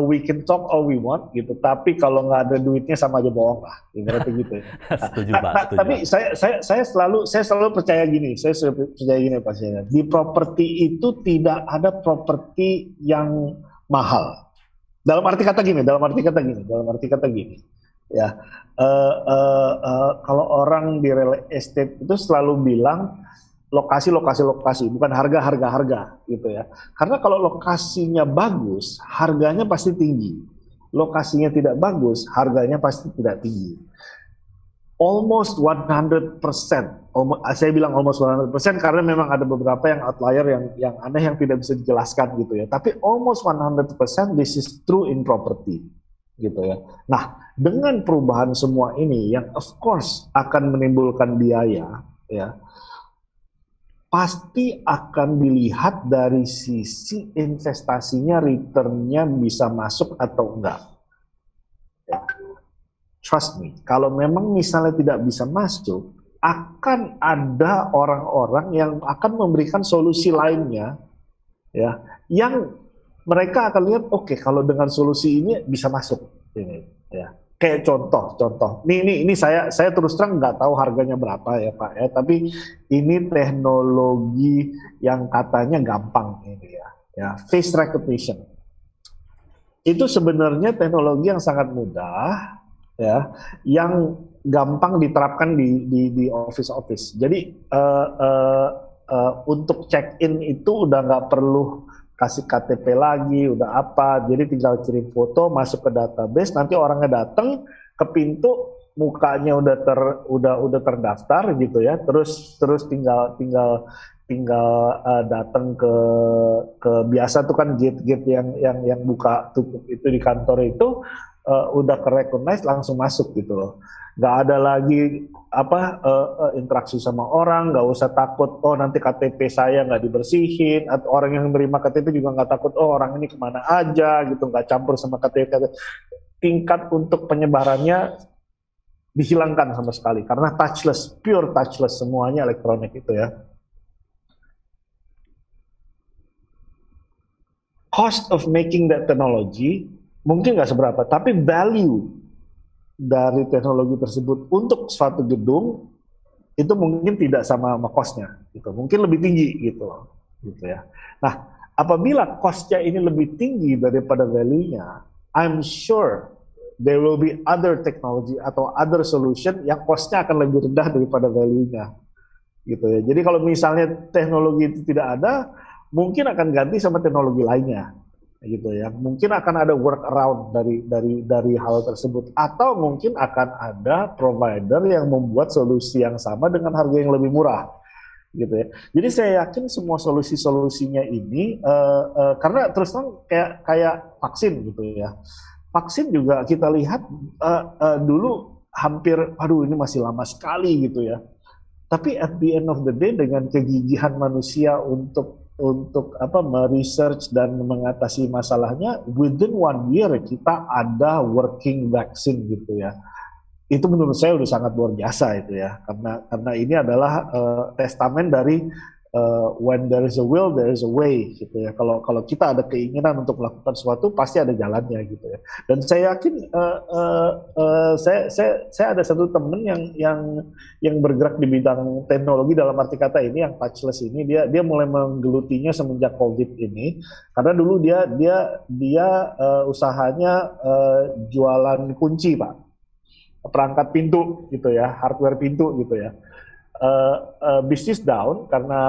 We can talk all we want gitu, tapi kalau nggak ada duitnya sama aja bohong lah. Berarti gitu.
Setuju Pak.
Tapi saya selalu percaya gini. Saya selalu percaya gini Pak Syengit. Di properti itu tidak ada properti yang mahal. Dalam arti kata gini. Ya, kalau orang di real estate itu selalu bilang lokasi, bukan harga gitu ya. Karena kalau lokasinya bagus, harganya pasti tinggi. Lokasinya tidak bagus, harganya pasti tidak tinggi. Almost 100%. Saya bilang almost 100% karena memang ada beberapa yang outlier yang aneh yang tidak bisa dijelaskan gitu ya. Tapi almost 100% this is true in property. Gitu ya. Nah, dengan perubahan semua ini yang of course akan menimbulkan biaya ya, pasti akan dilihat dari sisi investasinya, returnnya bisa masuk atau enggak ya. Trust me, kalau memang misalnya tidak bisa masuk, akan ada orang-orang yang akan memberikan solusi lainnya ya, yang mereka akan lihat, oke, kalau dengan solusi ini bisa masuk ini ya. Kayak contoh. Ini saya terus terang nggak tahu harganya berapa ya Pak ya, tapi ini teknologi yang katanya gampang ini ya, face recognition. Itu sebenarnya teknologi yang sangat mudah ya, yang gampang diterapkan di office. Jadi untuk check in itu udah nggak perlu kasih KTP lagi, udah apa, jadi tinggal kirim foto, masuk ke database, nanti orangnya datang ke pintu, mukanya udah terdaftar gitu ya, terus tinggal datang ke biasa tuh kan gate-gate yang buka tutup itu di kantor itu, udah ke recognize langsung masuk gitu loh. Nggak ada lagi interaksi sama orang, nggak usah takut oh nanti KTP saya nggak dibersihin, atau orang yang menerima KTP juga nggak takut oh orang ini kemana aja gitu, nggak campur sama KTP. Tingkat untuk penyebarannya dihilangkan sama sekali karena touchless, pure touchless, semuanya elektronik itu ya. Cost of making that technology mungkin nggak seberapa, tapi value dari teknologi tersebut untuk suatu gedung itu mungkin tidak sama cost-nya, gitu. Mungkin lebih tinggi gitu ya. Nah, apabila cost-nya ini lebih tinggi daripada value-nya, I'm sure there will be other technology atau other solution yang cost-nya akan lebih rendah daripada value-nya, gitu ya. Jadi kalau misalnya teknologi itu tidak ada, mungkin akan ganti sama teknologi lainnya, gitu ya. Mungkin akan ada workaround dari hal tersebut, atau mungkin akan ada provider yang membuat solusi yang sama dengan harga yang lebih murah, gitu ya. Jadi saya yakin semua solusi-solusinya ini karena terus terang kayak vaksin gitu ya. Vaksin juga kita lihat dulu hampir, aduh ini masih lama sekali gitu ya. Tapi at the end of the day dengan kegigihan manusia untuk meresearch dan mengatasi masalahnya, within 1 year kita ada working vaccine gitu ya. Itu menurut saya udah sangat luar biasa itu ya, karena ini adalah testament dari when there is a will there is a way gitu ya. Kalau kita ada keinginan untuk melakukan sesuatu pasti ada jalannya gitu ya. Dan saya yakin saya ada satu temen yang bergerak di bidang teknologi dalam arti kata ini, yang touchless ini, dia mulai menggelutinya semenjak COVID ini, karena dulu dia usahanya jualan kunci Pak, perangkat pintu gitu ya, hardware pintu gitu ya. Bisnis down karena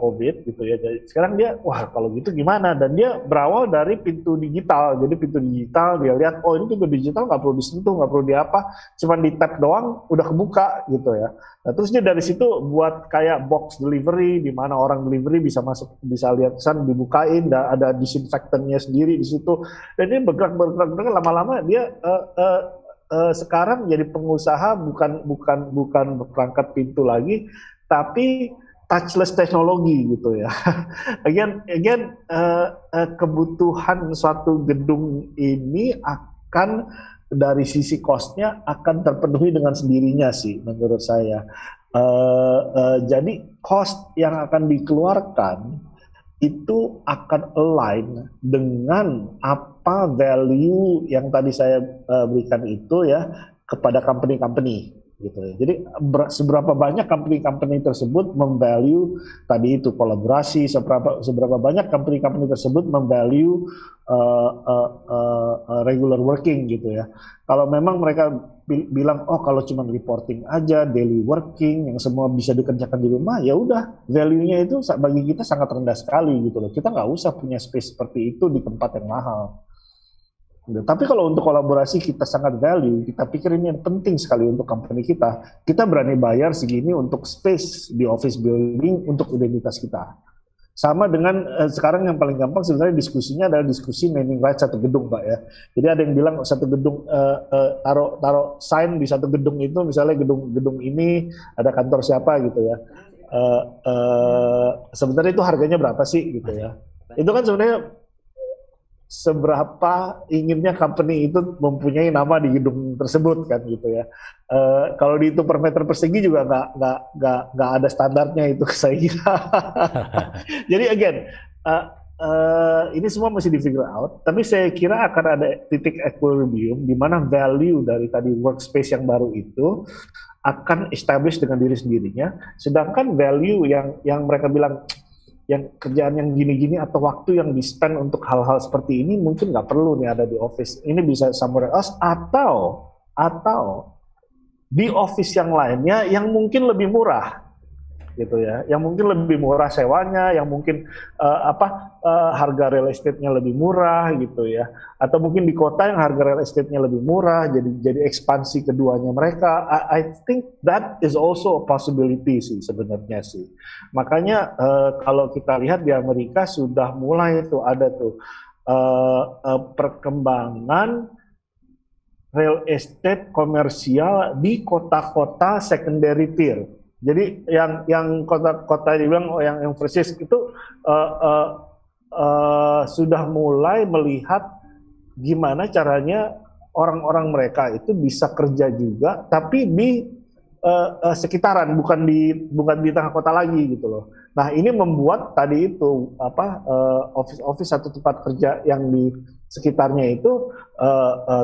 COVID gitu ya. Jadi sekarang dia, wah kalau gitu gimana? Dan dia berawal dari pintu digital. Jadi pintu digital dia lihat, oh ini pintu digital nggak perlu disentuh, nggak perlu diapa, cuman di tap doang udah kebuka gitu ya. Nah, terus dia dari situ buat kayak box delivery, di mana orang delivery bisa masuk, bisa lihat pesan dibukain, dan ada disinfektannya sendiri di situ. Dan dia bergerak lama-lama dia sekarang jadi pengusaha bukan perangkat pintu lagi, tapi touchless teknologi gitu ya. Again, kebutuhan suatu gedung ini akan dari sisi cost-nya akan terpenuhi dengan sendirinya sih menurut saya. Jadi cost yang akan dikeluarkan itu akan align dengan apa value yang tadi saya berikan itu ya kepada company-company gitu ya. Jadi seberapa banyak company-company tersebut memvalue tadi itu kolaborasi, seberapa banyak company-company tersebut memvalue regular working gitu ya. Kalau memang mereka bilang oh kalau cuma reporting aja, daily working yang semua bisa dikerjakan di rumah, ya udah value-nya itu bagi kita sangat rendah sekali gitu loh. Kita nggak usah punya space seperti itu di tempat yang mahal. Tapi kalau untuk kolaborasi kita sangat value, kita pikir ini penting sekali untuk company kita berani bayar segini untuk space di office building untuk identitas kita. Sama dengan sekarang yang paling gampang sebenarnya diskusinya adalah diskusi naming rights satu gedung Pak ya. Jadi ada yang bilang satu gedung taruh sign di satu gedung itu, misalnya gedung ini ada kantor siapa gitu ya. Sebenarnya itu harganya berapa sih gitu ya. Itu kan sebenarnya seberapa inginnya company itu mempunyai nama di gedung tersebut kan gitu ya. Kalau dihitung per meter persegi juga nggak ada standarnya itu saya kira. Jadi again ini semua masih di figure out, tapi saya kira akan ada titik equilibrium di mana value dari tadi workspace yang baru itu akan establish dengan diri sendirinya, sedangkan value yang mereka bilang yang kerjaan yang gini-gini atau waktu yang di-spend untuk hal-hal seperti ini mungkin nggak perlu nih ada di office. Ini bisa somewhere else atau di office yang lainnya yang mungkin lebih murah. gitu ya, yang mungkin lebih murah sewanya, yang mungkin harga real estate-nya lebih murah gitu ya, atau mungkin di kota yang harga real estate-nya lebih murah, jadi ekspansi keduanya mereka. I think that is also a possibility sih sebenarnya sih. Makanya kalau kita lihat di Amerika sudah mulai tuh ada tuh perkembangan real estate komersial di kota-kota secondary tier. Jadi yang kota-kota dibilang yang versus itu sudah mulai melihat gimana caranya orang-orang mereka itu bisa kerja juga, tapi di sekitaran, bukan di tengah kota lagi gitu loh. Nah ini membuat tadi itu office atau tempat kerja yang di sekitarnya itu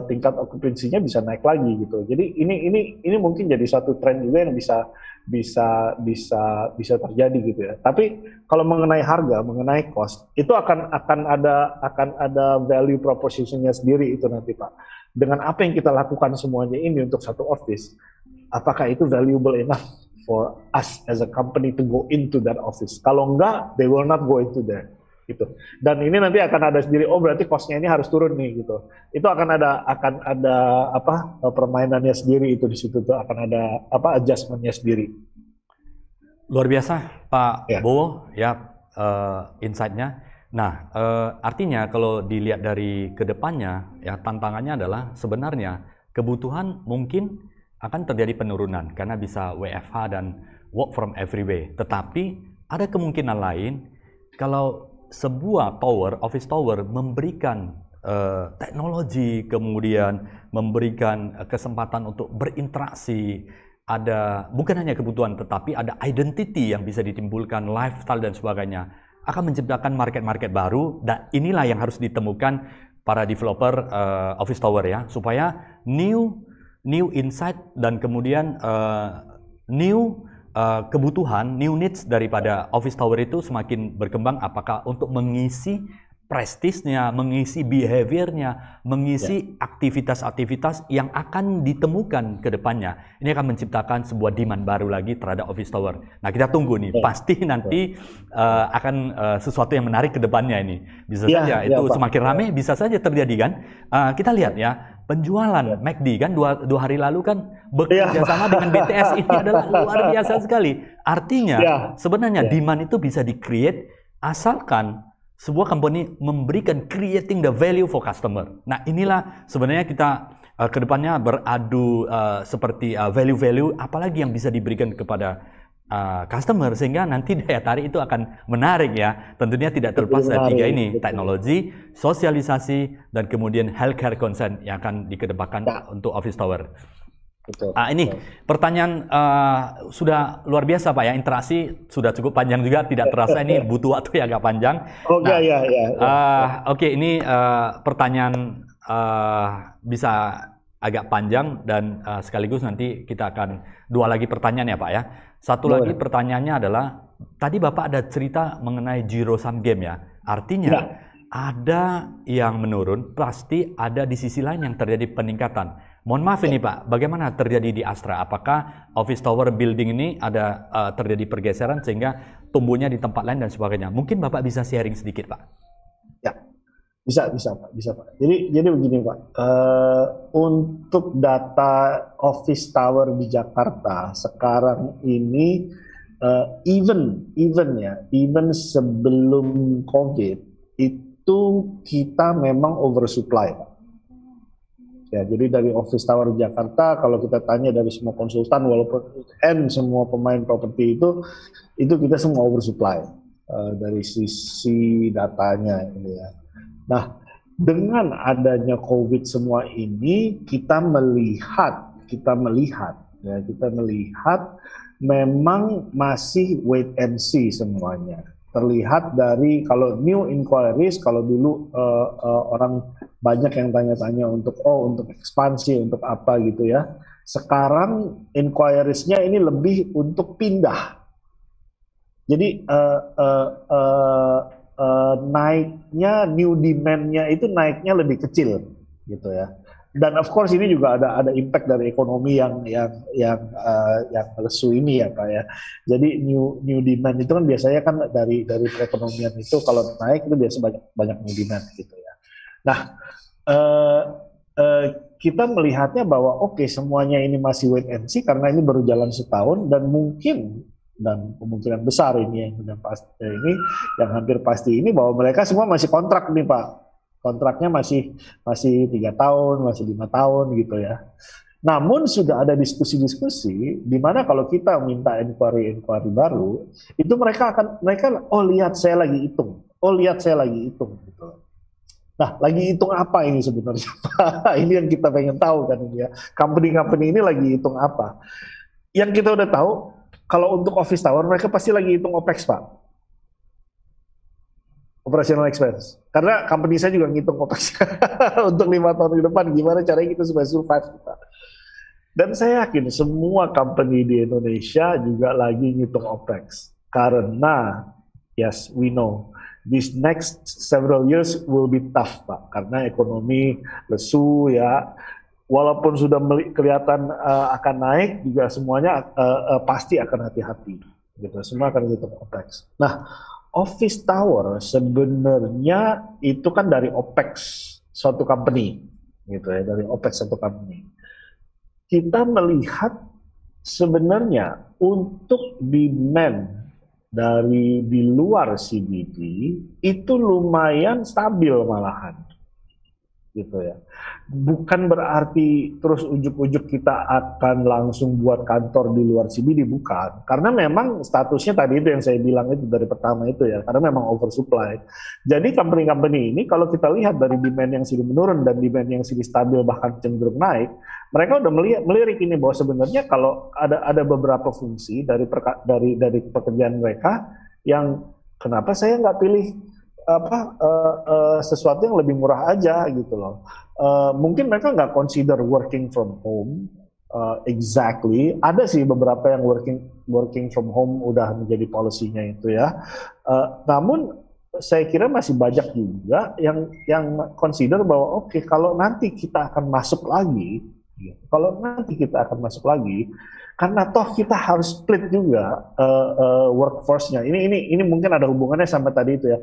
tingkat okupansinya bisa naik lagi gitu. Jadi ini mungkin jadi satu tren juga yang bisa terjadi gitu ya. Tapi kalau mengenai harga, mengenai cost, itu akan ada value propositionnya sendiri itu nanti Pak. Dengan apa yang kita lakukan semuanya ini untuk satu office, apakah itu valuable enough for us as a company to go into that office? Kalau enggak, they will not go into there. Gitu. Dan ini nanti akan ada sendiri, oh berarti cost-nya ini harus turun nih gitu. Itu akan ada permainannya sendiri itu di situ tuh, akan ada adjustment-nya sendiri.
Luar biasa Pak Bowo ya, insight-nya. Nah, artinya kalau dilihat dari kedepannya ya, tantangannya adalah sebenarnya kebutuhan mungkin akan terjadi penurunan karena bisa WFH dan work from everywhere. Tetapi ada kemungkinan lain kalau sebuah office tower memberikan teknologi, kemudian memberikan kesempatan untuk berinteraksi, ada bukan hanya kebutuhan tetapi ada identity yang bisa ditimbulkan, lifestyle dan sebagainya, akan menciptakan market-market baru. Dan inilah yang harus ditemukan para developer office tower ya, supaya new insight dan kemudian kebutuhan, new needs daripada office tower itu semakin berkembang, apakah untuk mengisi prestisnya, mengisi behaviornya, mengisi aktivitas-aktivitas yang akan ditemukan ke depannya. Ini akan menciptakan sebuah demand baru lagi terhadap office tower. Nah, kita tunggu nih, pasti nanti akan sesuatu yang menarik ke depannya ini. Bisa saja itu semakin ramai, bisa saja terjadi kan. Kita lihat ya, penjualan McD kan dua hari lalu kan bekerja sama dengan BTS ini adalah luar biasa sekali. Artinya sebenarnya demand itu bisa di-create asalkan sebuah company memberikan creating the value for customer. Nah inilah sebenarnya kita ke depannya beradu seperti value-value apalagi yang bisa diberikan kepada customer sehingga nanti daya tarik itu akan menarik ya. Tentunya tidak terlepas dari tiga ini, teknologi, sosialisasi, dan kemudian healthcare concern yang akan dikedepankan untuk office tower. Betul, ini pertanyaan sudah luar biasa Pak ya, interaksi sudah cukup panjang juga, tidak terasa ini butuh waktu yang agak panjang. Oke, ini pertanyaan bisa agak panjang dan sekaligus nanti kita akan dua lagi pertanyaan ya Pak ya. Satu lagi pertanyaannya adalah, tadi Bapak ada cerita mengenai zero sum game ya, artinya ada yang menurun, pasti ada di sisi lain yang terjadi peningkatan. Mohon maaf ini Pak, bagaimana terjadi di Astra? Apakah office tower building ini ada terjadi pergeseran sehingga tumbuhnya di tempat lain dan sebagainya? Mungkin Bapak bisa sharing sedikit Pak.
Ya, bisa Pak. Jadi begini Pak, untuk data office tower di Jakarta sekarang ini even sebelum COVID itu kita memang oversupply Pak. Ya, jadi dari office tower Jakarta, kalau kita tanya dari semua konsultan, walaupun semua pemain properti itu kita semua oversupply dari sisi datanya ini ya. Nah, dengan adanya COVID semua ini, kita melihat memang masih wait and see semuanya. Terlihat dari kalau new inquiries, kalau dulu orang banyak yang tanya-tanya untuk ekspansi, untuk apa gitu ya. Sekarang inquiries-nya ini lebih untuk pindah. Jadi naiknya, new demand-nya itu naiknya lebih kecil gitu ya. Dan of course ini juga ada impact dari ekonomi yang lesu ini ya Pak ya. Jadi new demand itu kan biasanya kan dari perekonomian itu kalau naik itu biasa banyak new demand gitu ya. Nah, eh, kita melihatnya bahwa oke, semuanya ini masih wait and see karena ini baru jalan setahun dan kemungkinan besar ini yang hampir pasti ini bahwa mereka semua masih kontrak nih Pak. Kontraknya masih 3 tahun, masih 5 tahun gitu ya. Namun sudah ada diskusi-diskusi di mana kalau kita minta inquiry baru, itu mereka lihat saya lagi hitung, gitu. Nah, lagi hitung apa ini sebenarnya Pak? Ini yang kita pengen tahu kan ini ya. Company ini lagi hitung apa? Yang kita udah tahu, kalau untuk office tower mereka pasti lagi hitung OPEX Pak. Operational expense. Karena company saya juga ngitung OPEX untuk 5 tahun ke depan, gimana caranya kita supaya survive kita. Dan saya yakin semua company di Indonesia juga lagi ngitung OPEX. Karena, yes, we know, these next several years will be tough, Pak. Karena ekonomi lesu ya, walaupun sudah kelihatan akan naik, juga semuanya pasti akan hati-hati. Gitu. Semua akan ngitung OPEX. Nah, office tower sebenarnya itu kan dari OPEX suatu company, gitu ya, dari OPEX suatu company. Kita melihat sebenarnya untuk demand dari di luar CBD itu lumayan stabil malahan, gitu ya. Bukan berarti terus ujuk-ujuk kita akan langsung buat kantor di luar CBD, bukan. Karena memang statusnya tadi itu yang saya bilang itu dari pertama itu ya, karena memang oversupply. Jadi company-company ini kalau kita lihat dari demand yang sudah menurun dan demand yang sudah stabil bahkan cenderung naik, mereka udah melirik ini bahwa sebenarnya kalau ada beberapa fungsi dari pekerjaan mereka yang kenapa saya nggak pilih sesuatu yang lebih murah aja gitu loh. Mungkin mereka nggak consider working from home exactly. Ada sih beberapa yang working from home udah menjadi policy-nya itu ya. Namun saya kira masih banyak juga yang consider bahwa oke, kalau nanti kita akan masuk lagi, karena toh kita harus split juga workforce-nya. Ini mungkin ada hubungannya sama tadi itu ya.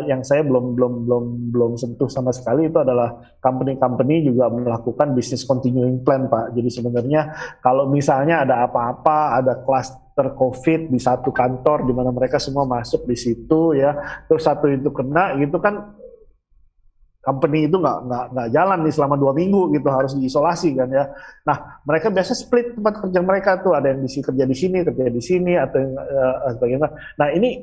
Yang saya belum sentuh sama sekali itu adalah company juga melakukan business continuing plan, Pak. Jadi sebenarnya kalau misalnya ada apa-apa, ada cluster COVID di satu kantor di mana mereka semua masuk di situ ya, terus satu itu kena gitu kan, company itu nggak jalan nih selama 2 minggu gitu, harus diisolasi kan ya. Nah, mereka biasa split tempat kerja mereka tuh, ada yang kerja di sini atau yang sebagainya. Nah, ini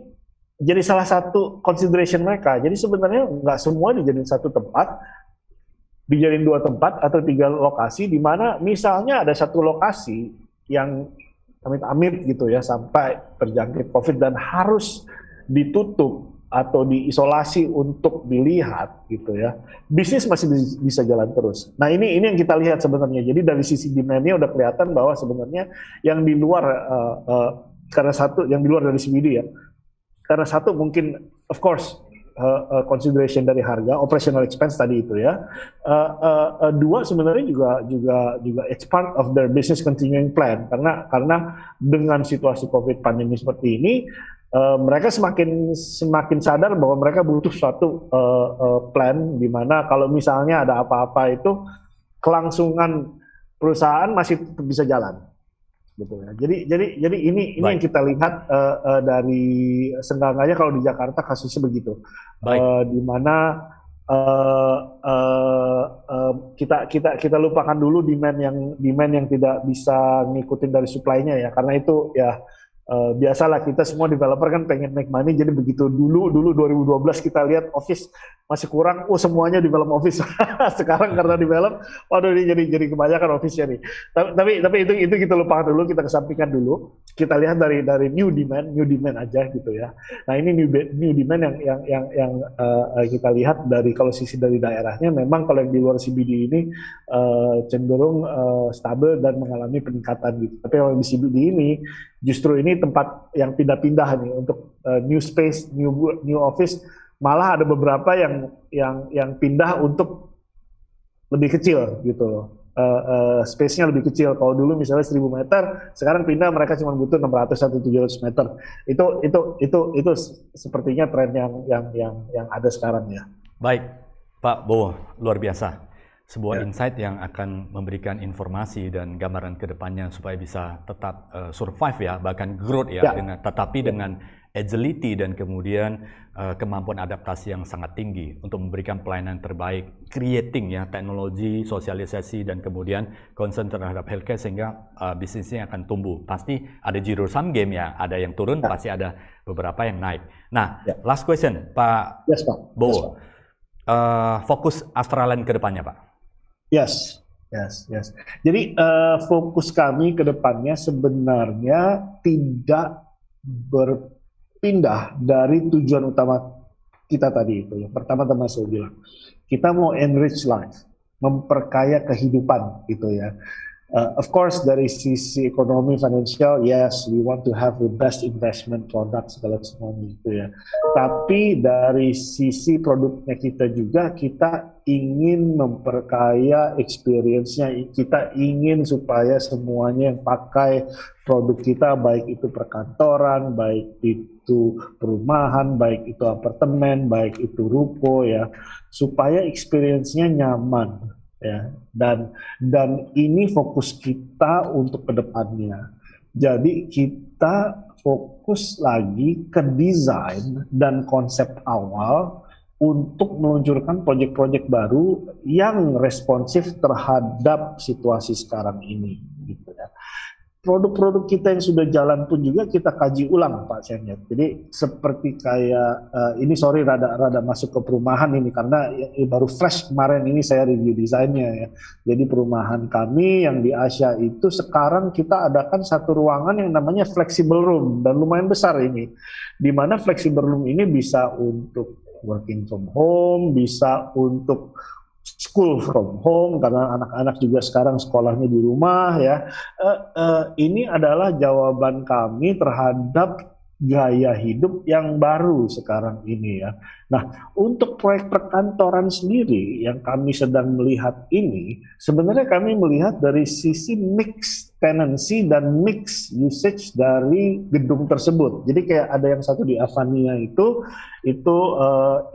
jadi salah satu consideration mereka. Jadi sebenarnya nggak semua dijadiin satu tempat, dijadiin 2 tempat atau 3 lokasi, di mana misalnya ada satu lokasi yang amit-amit gitu ya sampai terjangkit COVID dan harus ditutup atau diisolasi untuk dilihat gitu ya, bisnis masih bisa jalan terus. Nah ini yang kita lihat sebenarnya. Jadi dari sisi demand-nya udah kelihatan bahwa sebenarnya yang di luar karena satu yang di luar dari CBD ya, karena satu mungkin of course consideration dari harga, operational expense tadi itu ya. Dua sebenarnya juga it's part of their business continuing plan karena dengan situasi COVID pandemi seperti ini. Mereka semakin sadar bahwa mereka butuh suatu plan di mana kalau misalnya ada apa-apa itu kelangsungan perusahaan masih tetap bisa jalan, gitu ya. Jadi ini yang kita lihat dari seenggaknya kalau di Jakarta kasusnya begitu, di mana kita lupakan dulu demand yang tidak bisa ngikutin dari supply-nya ya, karena itu ya. Biasalah kita semua developer kan pengen make money, jadi begitu dulu 2012 kita lihat office masih kurang, semuanya develop office. Sekarang karena develop, waduh ini jadi kebanyakan office-nya nih. Tapi itu kita lupakan dulu, kita kesampingkan dulu. Kita lihat dari new demand aja gitu ya. Nah ini new demand yang kita lihat dari kalau sisi dari daerahnya, memang kalau yang di luar CBD ini cenderung stabil dan mengalami peningkatan gitu. Tapi kalau di CBD ini justru ini tempat yang pindah-pindah nih untuk new space, new office. Malah ada beberapa yang pindah untuk lebih kecil gitu loh. Space-nya lebih kecil. Kalau dulu misalnya 1000 meter, sekarang pindah mereka cuma butuh 600 atau 700 meter. Itu sepertinya tren yang ada sekarang ya.
Baik, Pak Bowo, luar biasa. Sebuah
Ya.
insight yang akan memberikan informasi dan gambaran ke depannya supaya bisa tetap survive ya, bahkan growth ya, tetapi dengan agility dan kemudian kemampuan adaptasi yang sangat tinggi untuk memberikan pelayanan terbaik, creating ya teknologi, sosialisasi dan kemudian concern terhadap healthcare sehingga bisnisnya akan tumbuh. Pasti ada zero sum game ya, ada yang turun, pasti ada beberapa yang naik. Nah, last question, Pak Bowo. Fokus Astraland ke depannya, Pak?
Yes. Jadi fokus kami ke depannya sebenarnya tidak berpindah dari tujuan utama kita tadi itu. Yang pertama-tama saya bilang, kita mau enrich life, memperkaya kehidupan gitu ya. Of course dari sisi ekonomi financial, yes, we want to have the best investment product segala semuanya gitu ya. Tapi dari sisi produknya kita juga, kita ingin memperkaya experience-nya. Kita ingin supaya semuanya yang pakai produk kita, baik itu perkantoran, baik itu perumahan, baik itu apartemen, baik itu ruko ya, supaya experience-nya nyaman. Ya, dan ini fokus kita untuk kedepannya. Jadi kita fokus lagi ke desain dan konsep awal untuk meluncurkan proyek-proyek baru yang responsif terhadap situasi sekarang ini. Gitu ya. Produk-produk kita yang sudah jalan pun juga kita kaji ulang, Pak Senior. Jadi seperti kayak ini sorry rada masuk ke perumahan ini karena baru fresh kemarin ini saya review desainnya ya. Jadi perumahan kami yang di Asia itu sekarang kita adakan satu ruangan yang namanya flexible room dan lumayan besar ini. Di mana flexible room ini bisa untuk working from home, bisa untuk school from home karena anak-anak juga sekarang sekolahnya di rumah ya. Ini adalah jawaban kami terhadap gaya hidup yang baru sekarang ini ya. Nah, untuk proyek perkantoran sendiri yang kami sedang melihat ini, sebenarnya kami melihat dari sisi mix tenancy dan mix usage dari gedung tersebut. Jadi kayak ada yang satu di Avania itu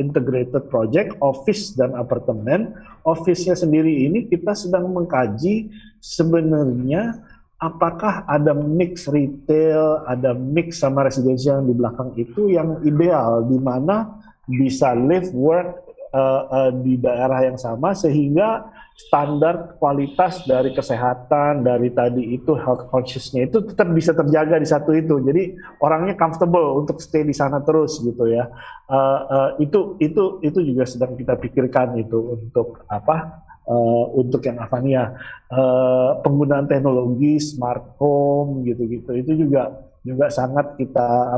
integrated project, office dan apartemen. Office-nya sendiri ini kita sedang mengkaji sebenarnya apakah ada mix retail, ada mix sama residential yang di belakang itu yang ideal, di mana bisa live, work di daerah yang sama sehingga standar kualitas dari kesehatan, dari tadi itu health conscious-nya itu tetap bisa terjaga di satu itu. Jadi orangnya comfortable untuk stay di sana terus gitu ya. Itu juga sedang kita pikirkan itu untuk apa? Untuk yang Avania, penggunaan teknologi smart home gitu-gitu itu juga sangat kita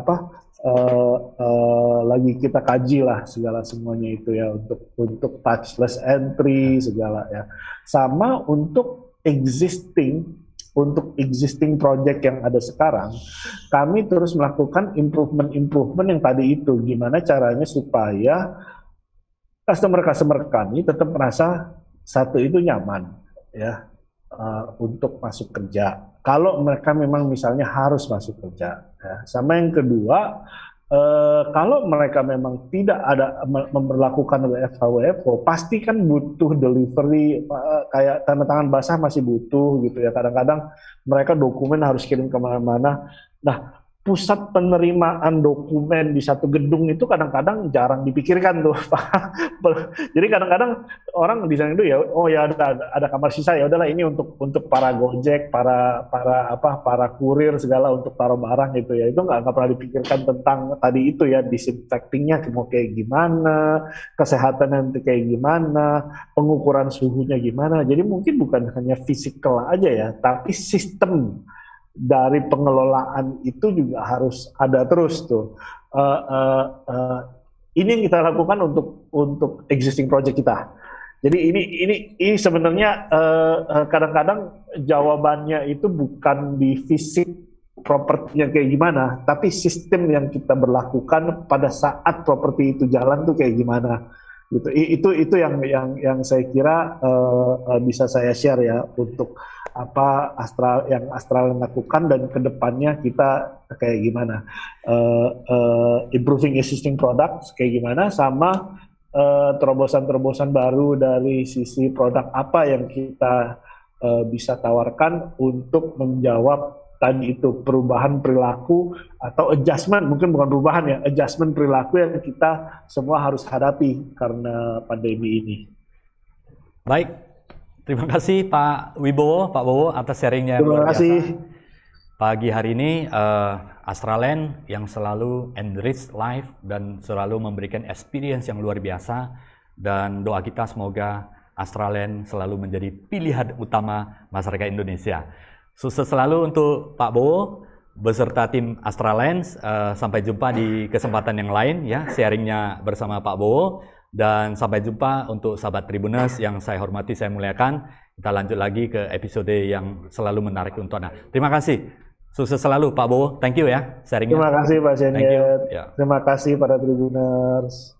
lagi kita kaji lah segala semuanya itu ya untuk touchless entry segala ya, sama untuk existing project yang ada sekarang kami terus melakukan improvement yang tadi itu, gimana caranya supaya customer kami tetap merasa satu itu nyaman ya untuk masuk kerja. Kalau mereka memang misalnya harus masuk kerja, ya. Sama yang kedua, kalau mereka memang tidak ada memperlakukan WFH, pasti kan butuh delivery, kayak tanda tangan basah masih butuh gitu ya. Kadang-kadang mereka dokumen harus kirim kemana-mana. Nah, pusat penerimaan dokumen di satu gedung itu kadang-kadang jarang dipikirkan tuh, Pak. Jadi kadang-kadang orang di sana itu ya, oh ya ada kamar sisa ya udahlah ini untuk para Gojek, para kurir segala untuk taruh barang gitu ya. Itu nggak pernah dipikirkan tentang tadi itu ya, disinfectingnya mau kayak gimana, kesehatan nanti kayak gimana, pengukuran suhunya gimana. Jadi mungkin bukan hanya fisikal aja ya, tapi sistem dari pengelolaan itu juga harus ada terus tuh. Ini yang kita lakukan untuk existing project kita. Jadi ini sebenarnya kadang-kadang jawabannya itu bukan di fisik propertinya kayak gimana, tapi sistem yang kita berlakukan pada saat properti itu jalan tuh kayak gimana. Gitu. Itu yang saya kira bisa saya share ya untuk apa yang Astral lakukan dan kedepannya kita kayak gimana improving existing products kayak gimana sama terobosan-terobosan baru dari sisi produk apa yang kita bisa tawarkan untuk menjawab tadi itu perubahan perilaku atau adjustment, mungkin bukan perubahan ya, adjustment perilaku yang kita semua harus hadapi karena pandemi ini.
Baik, terima kasih Pak Wibowo, Pak Bowo atas sharingnya yang luar biasa.
Terima kasih.
Pagi hari ini Astraland yang selalu enrich life dan selalu memberikan experience yang luar biasa, dan doa kita semoga Astraland selalu menjadi pilihan utama masyarakat Indonesia. Sukses selalu untuk Pak Bowo beserta tim Astraland. Sampai jumpa di kesempatan yang lain ya, sharingnya bersama Pak Bowo, dan sampai jumpa untuk sahabat Tribuners yang saya hormati, saya muliakan. Kita lanjut lagi ke episode yang selalu menarik untuk Anda. Terima kasih. Sukses selalu Pak Bowo. Thank you ya sharingnya.
Terima kasih Pak Senior.
Ya.
Terima kasih para Tribuners.